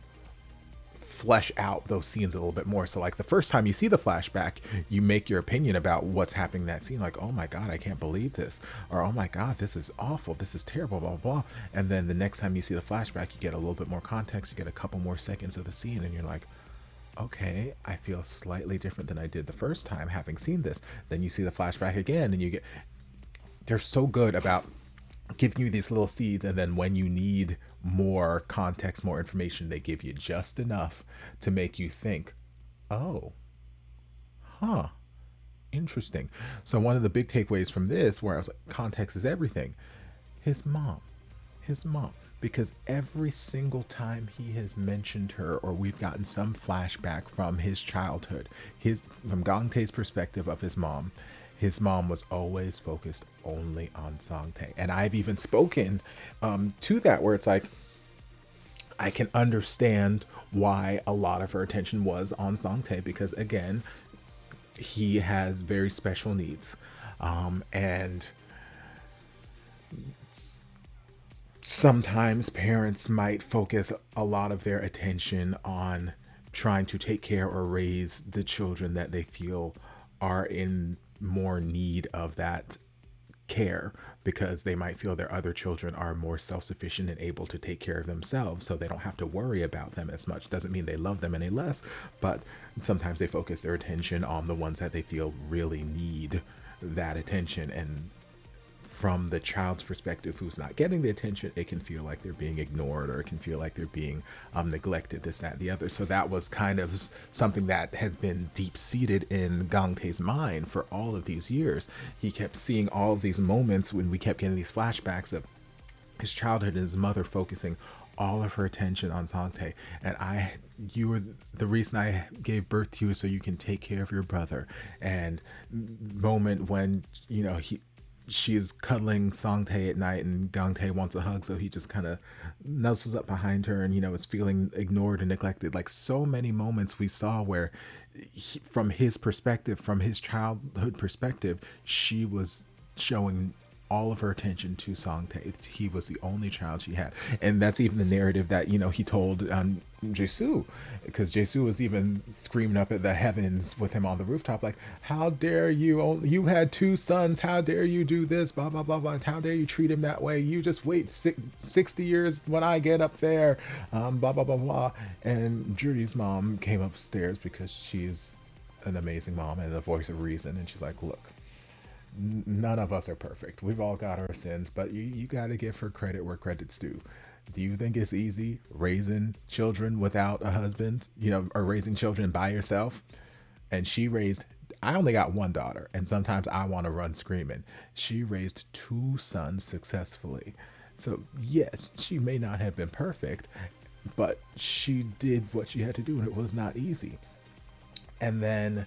flesh out those scenes a little bit more. So like the first time you see the flashback, you make your opinion about what's happening in that scene, like, oh my god, I can't believe this, or oh my god, this is awful, this is terrible, blah blah blah. And then the next time you see the flashback, you get a little bit more context, you get a couple more seconds of the scene, and you're like, okay, I feel slightly different than I did the first time having seen this. Then you see the flashback again, and they're so good about giving you these little seeds, and then when you need more context, more information, they give you just enough to make you think, oh, interesting. So one of the big takeaways from this, where I was like, context is everything, his mom, because every single time he has mentioned her, or we've gotten some flashback from his childhood, from Gang Tae's perspective of his mom was always focused only on Sangtae. And I've even spoken to that, where it's like, I can understand why a lot of her attention was on Sangtae, because again, he has very special needs, and sometimes parents might focus a lot of their attention on trying to take care or raise the children that they feel are in more need of that care, because they might feel their other children are more self-sufficient and able to take care of themselves, so they don't have to worry about them as much. Doesn't mean they love them any less, but sometimes they focus their attention on the ones that they feel really need that attention. And from the child's perspective who's not getting the attention, it can feel like they're being ignored, or it can feel like they're being neglected, this, that, and the other. So that was kind of something that has been deep-seated in Gang Tae's mind for all of these years. He kept seeing all of these moments when we kept getting these flashbacks of his childhood and his mother focusing all of her attention on Sangtae. And you were the reason I gave birth to you, so you can take care of your brother. And moment when, she's cuddling Sangtae at night and Gangtae wants a hug, so he just kind of nuzzles up behind her and, is feeling ignored and neglected. Like, so many moments we saw where from his perspective, from his childhood perspective, she was showing all of her attention to Sangtae. He was the only child she had. And that's even the narrative that, he told Jesu, because Jesu was even screaming up at the heavens with him on the rooftop, like, how dare you, you had 2 sons, how dare you do this, blah, blah, blah, blah, how dare you treat him that way, you just wait 60 years when I get up there, blah, blah, blah, blah. And Judy's mom came upstairs because she's an amazing mom and the voice of reason, and she's like, look, none of us are perfect. We've all got our sins, but you got to give her credit where credit's due. Do you think it's easy raising children without a husband, or raising children by yourself? And I only got 1 daughter, and sometimes I want to run screaming. She raised 2 sons successfully. So yes, she may not have been perfect, but she did what she had to do, and it was not easy. And then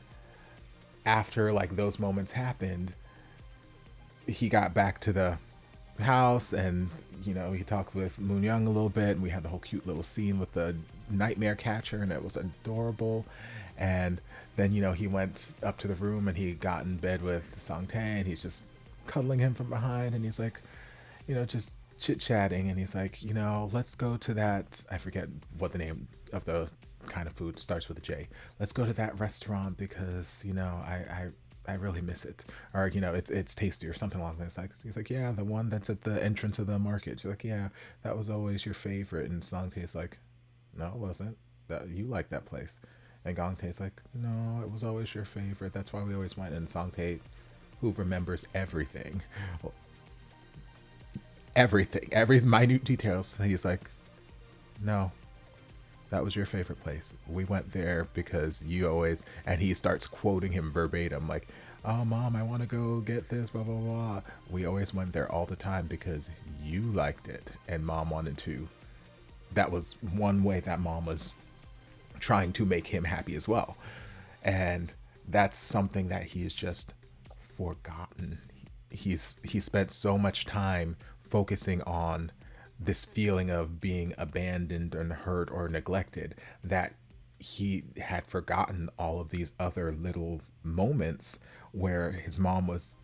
after like those moments happened, he got back to the house, and he talked with Moon Young a little bit, and we had the whole cute little scene with the nightmare catcher, and it was adorable. And then he went up to the room and he got in bed with Sangtae, and he's just cuddling him from behind, and he's like, just chit-chatting, and he's like, let's go to that, I forget what the name of the kind of food starts with a J, let's go to that restaurant because I really miss it, or it's tasty or something along those lines. He's like, yeah, the one that's at the entrance of the market. She's like, yeah, that was always your favorite. And Sangtae's like, no, it wasn't. That you like that place. And Gangtae's like, no, it was always your favorite. That's why we always went. And Sangtae, who remembers everything, every minute details, he's like, no, that was your favorite place. We went there because you always, and he starts quoting him verbatim, like, oh, Mom, I want to go get this, blah, blah, blah. We always went there all the time because you liked it and Mom wanted to. That was one way that Mom was trying to make him happy as well. And that's something that he's just forgotten. He spent so much time focusing on this feeling of being abandoned and hurt or neglected that he had forgotten all of these other little moments where his mom was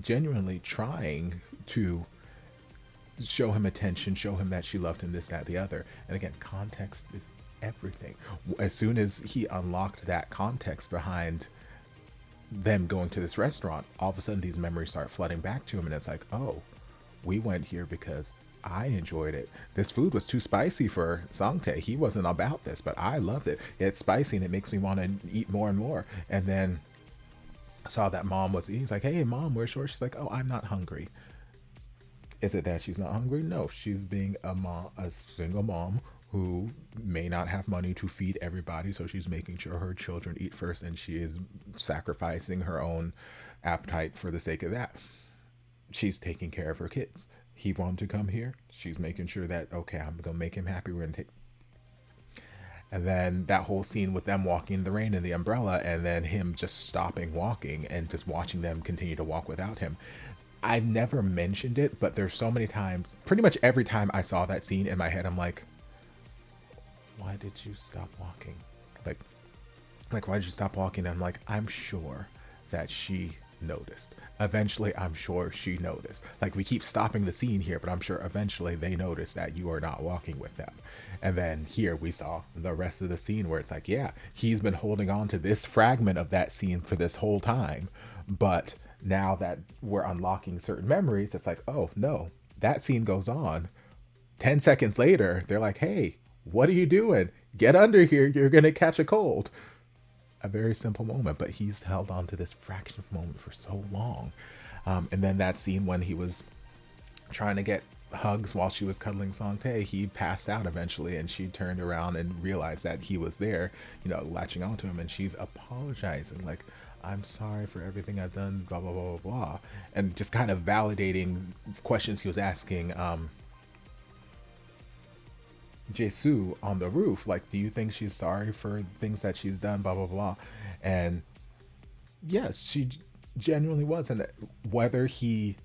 genuinely trying to show him attention, show him that she loved him, this, that, the other. And again, context is everything. As soon as he unlocked that context behind them going to this restaurant, all of a sudden these memories start flooding back to him, and it's like, oh, we went here because I enjoyed it. This food was too spicy for Sangtae. He wasn't about this, but I loved it. It's spicy and it makes me want to eat more and more. And then I saw that Mom was eating. He's like, hey, Mom, where's yours? She's like, oh, I'm not hungry. Is it that she's not hungry? No, she's being a single mom who may not have money to feed everybody, so she's making sure her children eat first, and she is sacrificing her own appetite for the sake of that. She's taking care of her kids. He wanted to come here. She's making sure that, okay, I'm going to make him happy. We're going to take. And then that whole scene with them walking in the rain in the umbrella, and then him just stopping walking and just watching them continue to walk without him. I never mentioned it, but there's so many times, pretty much every time I saw that scene in my head, I'm like, why did you stop walking? Like, why did you stop walking? And I'm like, I'm sure that she noticed. Eventually, I'm sure she noticed. Like, we keep stopping the scene here, but I'm sure eventually they notice that you are not walking with them. And then here we saw the rest of the scene where it's like, yeah, he's been holding on to this fragment of that scene for this whole time. But now that we're unlocking certain memories, it's like, oh no, that scene goes on. 10 seconds later, they're like, hey, what are you doing? Get under here. You're going to catch a cold. A very simple moment, but he's held on to this fraction of a moment for so long. And then that scene when he was trying to get hugs while she was cuddling Sangtae, he passed out eventually, and she turned around and realized that he was there, you know, latching onto him, and she's apologizing, like, I'm sorry for everything I've done, blah, blah, blah, blah, blah. And just kind of validating questions he was asking Jesu on the roof, like, do you think she's sorry for things that she's done, blah blah blah. And yes, she genuinely was. And whether he,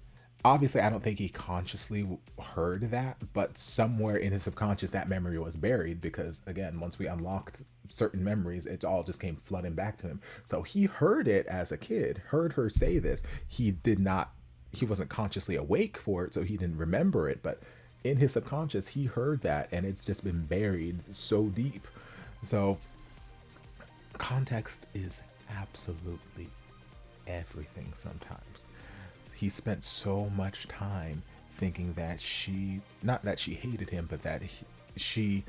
obviously I don't think he consciously heard that, but somewhere in his subconscious that memory was buried, because again, once we unlocked certain memories, it all just came flooding back to him. So he heard it as a kid, heard her say this. He wasn't consciously awake for it, so he didn't remember it, but in his subconscious he heard that, and it's just been buried so deep. So context is absolutely everything. Sometimes he spent so much time thinking that not that she hated him, but that she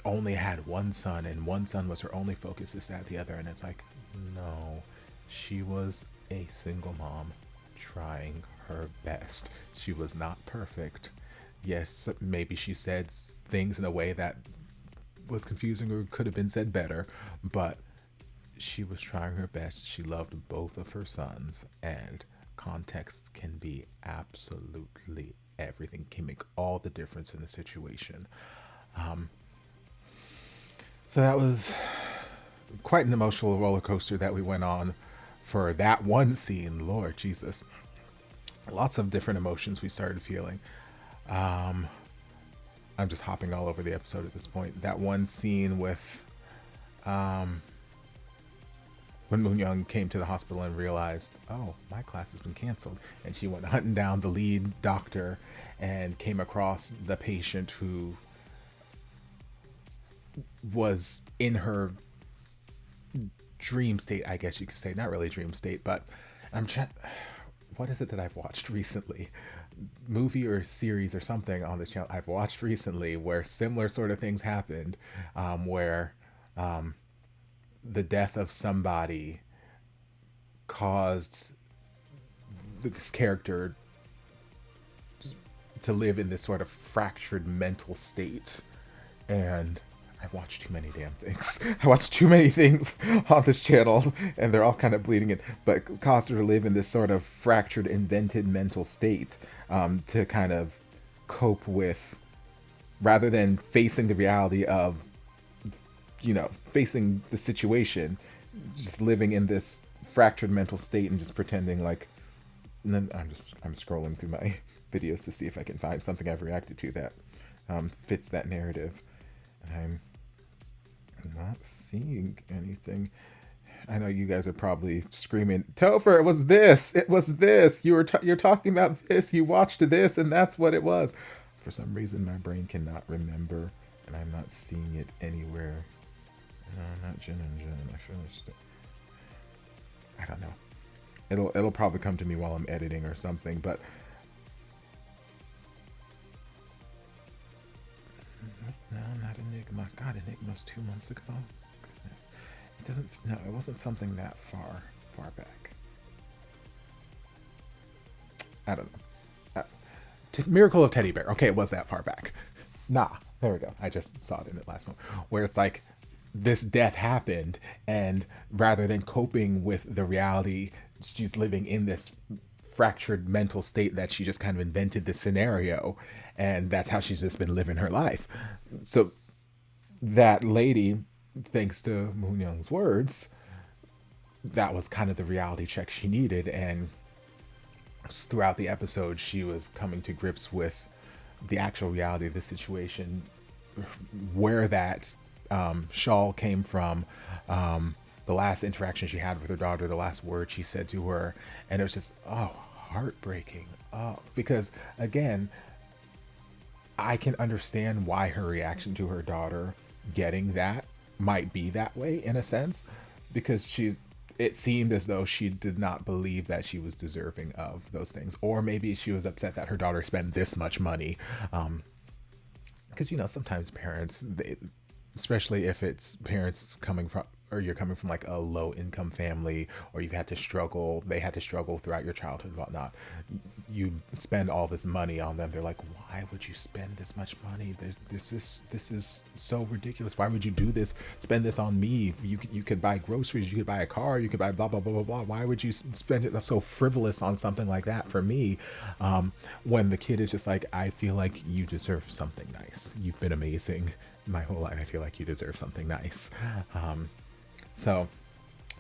only had one son, and one son was her only focus, is that the other. And it's like, no, she was a single mom trying her best. She was not perfect. Yes, maybe she said things in a way that was confusing or could have been said better, but she was trying her best. She loved both of her sons, and context can be absolutely everything, can make all the difference in the situation. So that was quite an emotional roller coaster that we went on for that one scene. Lord Jesus, lots of different emotions we started feeling. I'm just hopping all over the episode at this point. That one scene with when Moon Young came to the hospital and realized, oh, my class has been canceled, and she went hunting down the lead doctor and came across the patient who was in her dream state, I guess you could say. Not really dream state, but what is it that I've watched recently? Movie or series or something on this channel I've watched recently where similar sort of things happened, where the death of somebody caused this character to live in this sort of fractured mental state. And I watched too many damn things. I watched too many things on this channel, and they're all kind of bleeding in, but caused her to live in this sort of fractured, invented mental state, to kind of cope with, rather than facing the reality of, facing the situation, just living in this fractured mental state and just pretending like. And then I'm scrolling through my videos to see if I can find something I've reacted to that fits that narrative. I'm not seeing anything. I know you guys are probably screaming, Topher, it was this. You're talking about this. You watched this, and that's what it was. For some reason, my brain cannot remember, and I'm not seeing it anywhere. No, not Jin and Jin. I finished it. I don't know. It'll probably come to me while I'm editing or something, but no, not Enigma. God, Enigma was 2 months ago. Goodness. It doesn't. No, it wasn't something that far back. I don't know. Miracle of Teddy Bear. Okay, it was that far back. Nah, there we go. I just saw it in the last one, where it's like this death happened, and rather than coping with the reality, she's living in this fractured mental state that she just kind of invented this scenario, and that's how she's just been living her life. So that lady, thanks to Moon Young's words, that was kind of the reality check she needed, and throughout the episode she was coming to grips with the actual reality of the situation, where that shawl came from, the last interaction she had with her daughter, the last word she said to her, and it was just heartbreaking. Because again, I can understand why her reaction to her daughter getting that might be that way in a sense, because it seemed as though she did not believe that she was deserving of those things, or maybe she was upset that her daughter spent this much money, because sometimes parents, especially if it's parents coming from or you're coming from like a low income family, or you've had to struggle, they had to struggle throughout your childhood and whatnot, you spend all this money on them. They're like, why would you spend this much money? This is so ridiculous. Why would you do this? Spend this on me. You could buy groceries, you could buy a car, you could buy blah blah blah blah blah. Why would you spend it so frivolous on something like that for me? When the kid is just like, I feel like you deserve something nice. You've been amazing my whole life. I feel like you deserve something nice. So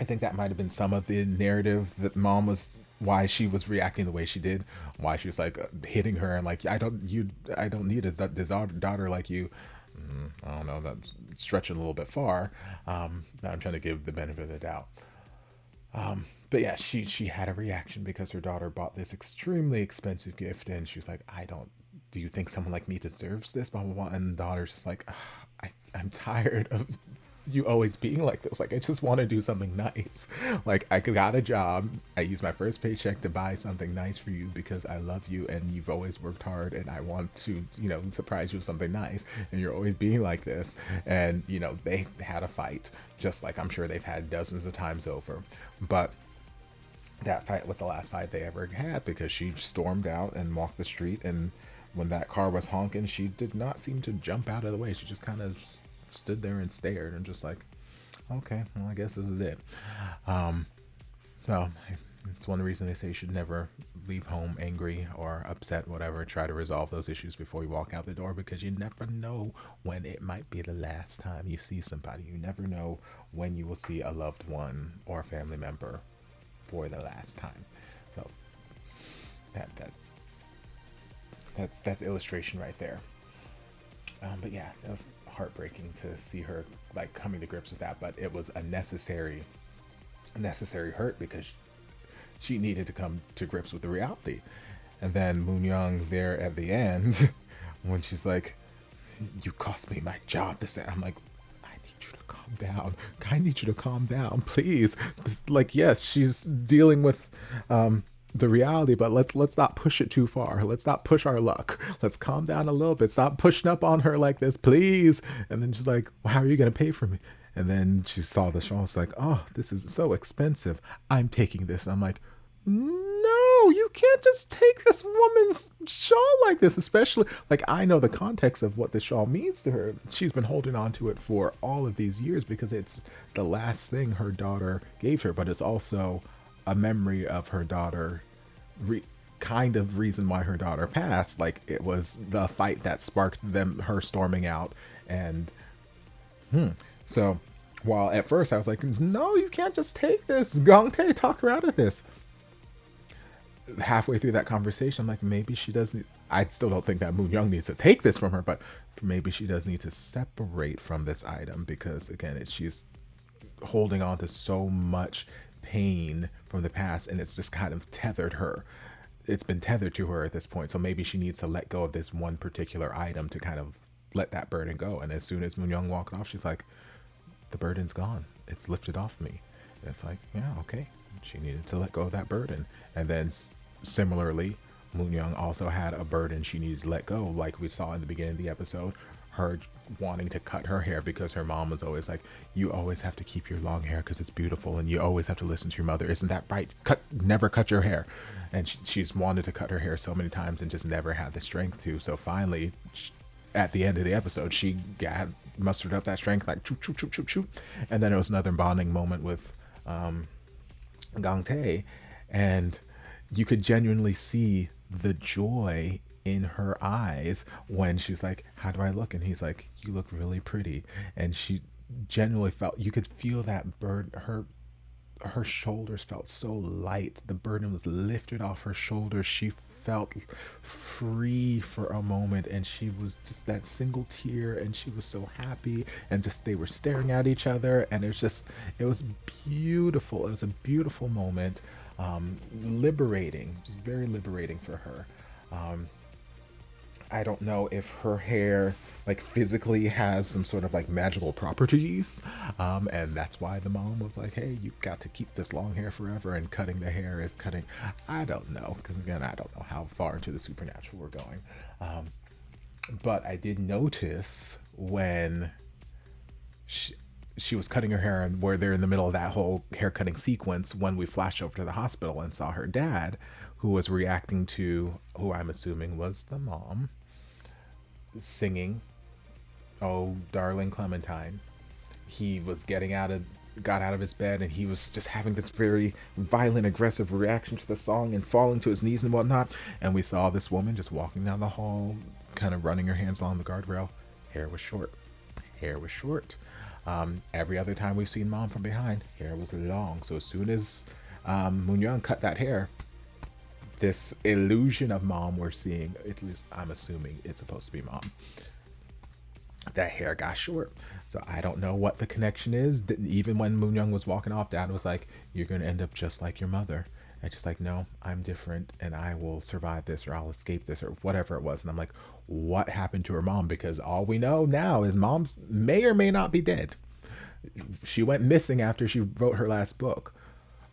I think that might have been some of the narrative that mom was, why she was reacting the way she did, why she was like hitting her and like, I don't need a daughter like you. I don't know, that's stretching a little bit far. I'm trying to give the benefit of the doubt. But yeah, she had a reaction because her daughter bought this extremely expensive gift, and she was like, do you think someone like me deserves this? Blah blah blah. And the daughter's just like, I'm tired of you always being like this. Like, I just want to do something nice. Like, I got a job, I used my first paycheck to buy something nice for you because I love you and you've always worked hard, and I want to, you know, surprise you with something nice, and you're always being like this. And you know, they had a fight, just like I'm sure they've had dozens of times over, but that fight was the last fight they ever had, because she stormed out and walked the street, and when that car was honking, she did not seem to jump out of the way. She just kind of stood there and stared and just like, okay, well, I guess this is it. So it's one reason they say you should never leave home angry or upset, whatever. Try to resolve those issues before you walk out the door, because you never know when it might be the last time you see somebody. You never know when you will see a loved one or a family member for the last time. So that's illustration right there. But yeah, it was heartbreaking to see her like coming to grips with that, but it was a necessary hurt, because she needed to come to grips with the reality. And then Moon Young there at the end, when she's like, you cost me my job, this, I'm like, I need you to calm down. I need you to calm down, please. Like, yes, she's dealing with the reality, but let's not push it too far. Let's not push our luck. Let's calm down a little bit. Stop pushing up on her like this, please. And then she's like, well, how are you gonna pay for me? And then she saw the shawl. It's like, oh, this is so expensive, I'm taking this. And I'm like, no, you can't just take this woman's shawl like this. Especially, like, I know the context of what the shawl means to her. She's been holding on to it for all of these years because it's the last thing her daughter gave her, but it's also a memory of her daughter, kind of reason why her daughter passed. Like, it was the fight that sparked her storming out. And so while at first I was like, no, you can't just take this, Gong Tae, talk her out of this. Halfway through that conversation, I'm like, maybe she doesn't, I still don't think that Moon Young needs to take this from her, but maybe she does need to separate from this item, because again, she's holding on to so much pain from the past, and it's just kind of tethered her. It's been tethered to her at this point. So maybe she needs to let go of this one particular item to kind of let that burden go. And as soon as Moon Young walked off, she's like, the burden's gone. It's lifted off me. And it's like, yeah, okay. She needed to let go of that burden. And then similarly, Moon Young also had a burden she needed to let go. Like we saw in the beginning of the episode, her wanting to cut her hair because her mom was always like, you always have to keep your long hair because it's beautiful, and you always have to listen to your mother. Isn't that right? Never cut your hair. And she's wanted to cut her hair so many times and just never had the strength to. So finally, at the end of the episode, she mustered up that strength, like choo choo choo choo choo. And then it was another bonding moment with Gong Tae, and you could genuinely see the joy in her eyes when she's like, how do I look? And he's like, you look really pretty. And she genuinely felt, you could feel that burden. Her shoulders felt so light. The burden was lifted off her shoulders. She felt free for a moment, and she was just that single tear, and she was so happy, and just they were staring at each other, and it was beautiful. It was a beautiful moment. Liberating. It was very liberating for her. I don't know if her hair like physically has some sort of like magical properties, and that's why the mom was like, hey, you got to keep this long hair forever, and cutting the hair is cutting. I don't know, because again, I don't know how far into the supernatural we're going, but I did notice when she was cutting her hair, and where they're in the middle of that whole hair cutting sequence when we flashed over to the hospital and saw her dad, who was reacting to who I'm assuming was the mom, singing "Oh Darling Clementine." He was got out of his bed, and he was just having this very violent, aggressive reaction to the song and falling to his knees and whatnot. And we saw this woman just walking down the hall, kind of running her hands along the guardrail. Hair was short. Hair was short. Every other time we've seen mom from behind, hair was long. So as soon as Moon Young cut that hair, this illusion of mom we're seeing, at least I'm assuming it's supposed to be mom, that hair got short. So I don't know what the connection is. Even when Moon Young was walking off, dad was like, "You're going to end up just like your mother." And she's like, "No, I'm different, and I will survive this, or I'll escape this," or whatever it was. And I'm like, what happened to her mom? Because all we know now is mom's may or may not be dead. She went missing after she wrote her last book.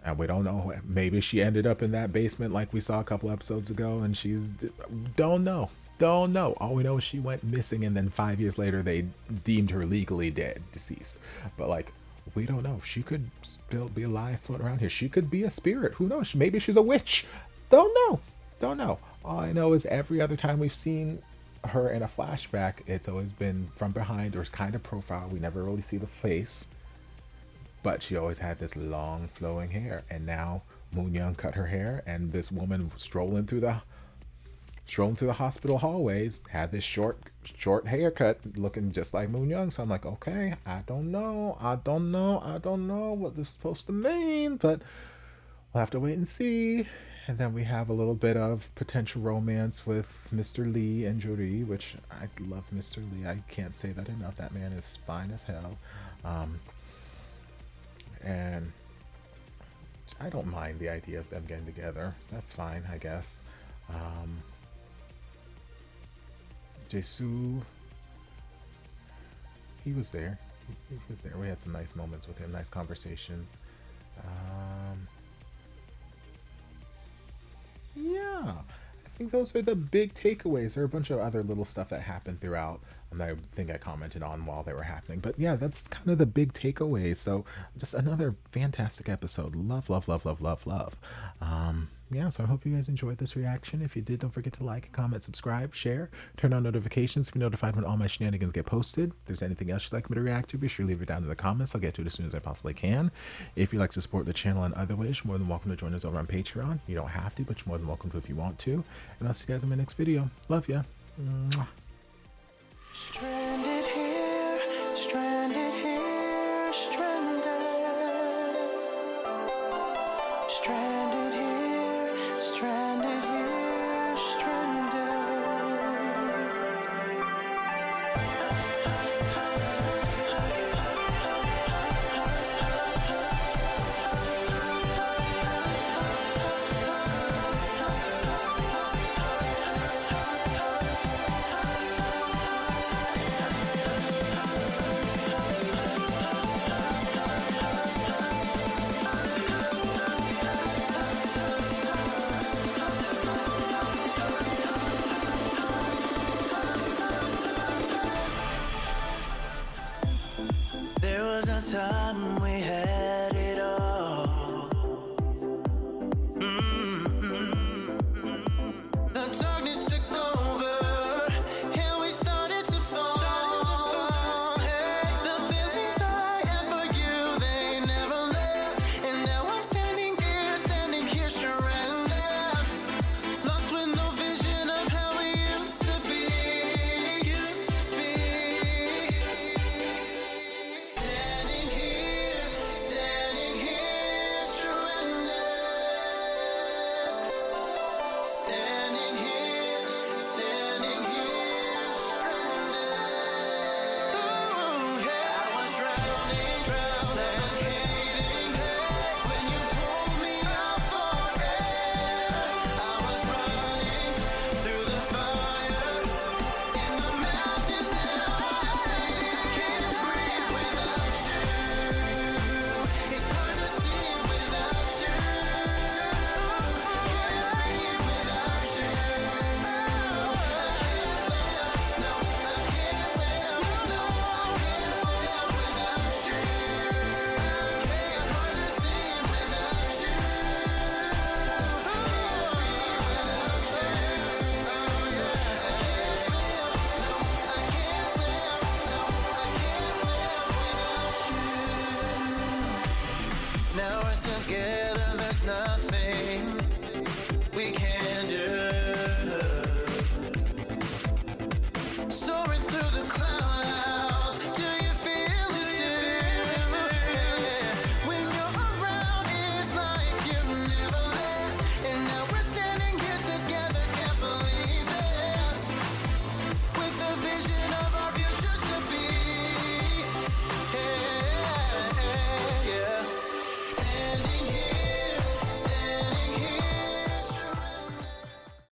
And we don't know. Maybe she ended up in that basement like we saw a couple episodes ago, and don't know. Don't know. All we know is she went missing, and then 5 years later they deemed her legally dead, deceased. But like, we don't know. She could still be alive, floating around here. She could be a spirit. Who knows? Maybe she's a witch. Don't know. Don't know. All I know is every other time we've seen her in a flashback, it's always been from behind or kind of profile. We never really see the face, but she always had this long flowing hair. And now Moon Young cut her hair, and this woman strolling through the hospital hallways had this short haircut looking just like Moon Young. So I'm like, okay, I don't know what this is supposed to mean, but we'll have to wait and see. And then we have a little bit of potential romance with Mr. Lee and Jory, which I love Mr. Lee. I can't say that enough. That man is fine as hell. And I don't mind the idea of them getting together. That's fine, I guess. Jisoo, he was there. He was there. We had some nice moments with him, nice conversations. Yeah, I think those are the big takeaways. There are a bunch of other little stuff that happened throughout, and I think I commented on while they were happening. But yeah, that's kind of the big takeaways. So just another fantastic episode. Love, love, love, love, love, love. Yeah, so I hope you guys enjoyed this reaction. If you did, don't forget to like, comment, subscribe, share, turn on notifications to be notified when all my shenanigans get posted. If there's anything else you'd like me to react to, be sure to leave it down in the comments. I'll get to it as soon as I possibly can. If you'd like to support the channel in other ways, you're more than welcome to join us over on Patreon. You don't have to, but you're more than welcome to if you want to. And I'll see you guys in my next video. Love ya. Mwah. Stranded here, stranded here, stranded. Stranded here, stranded here, stranded. There was a time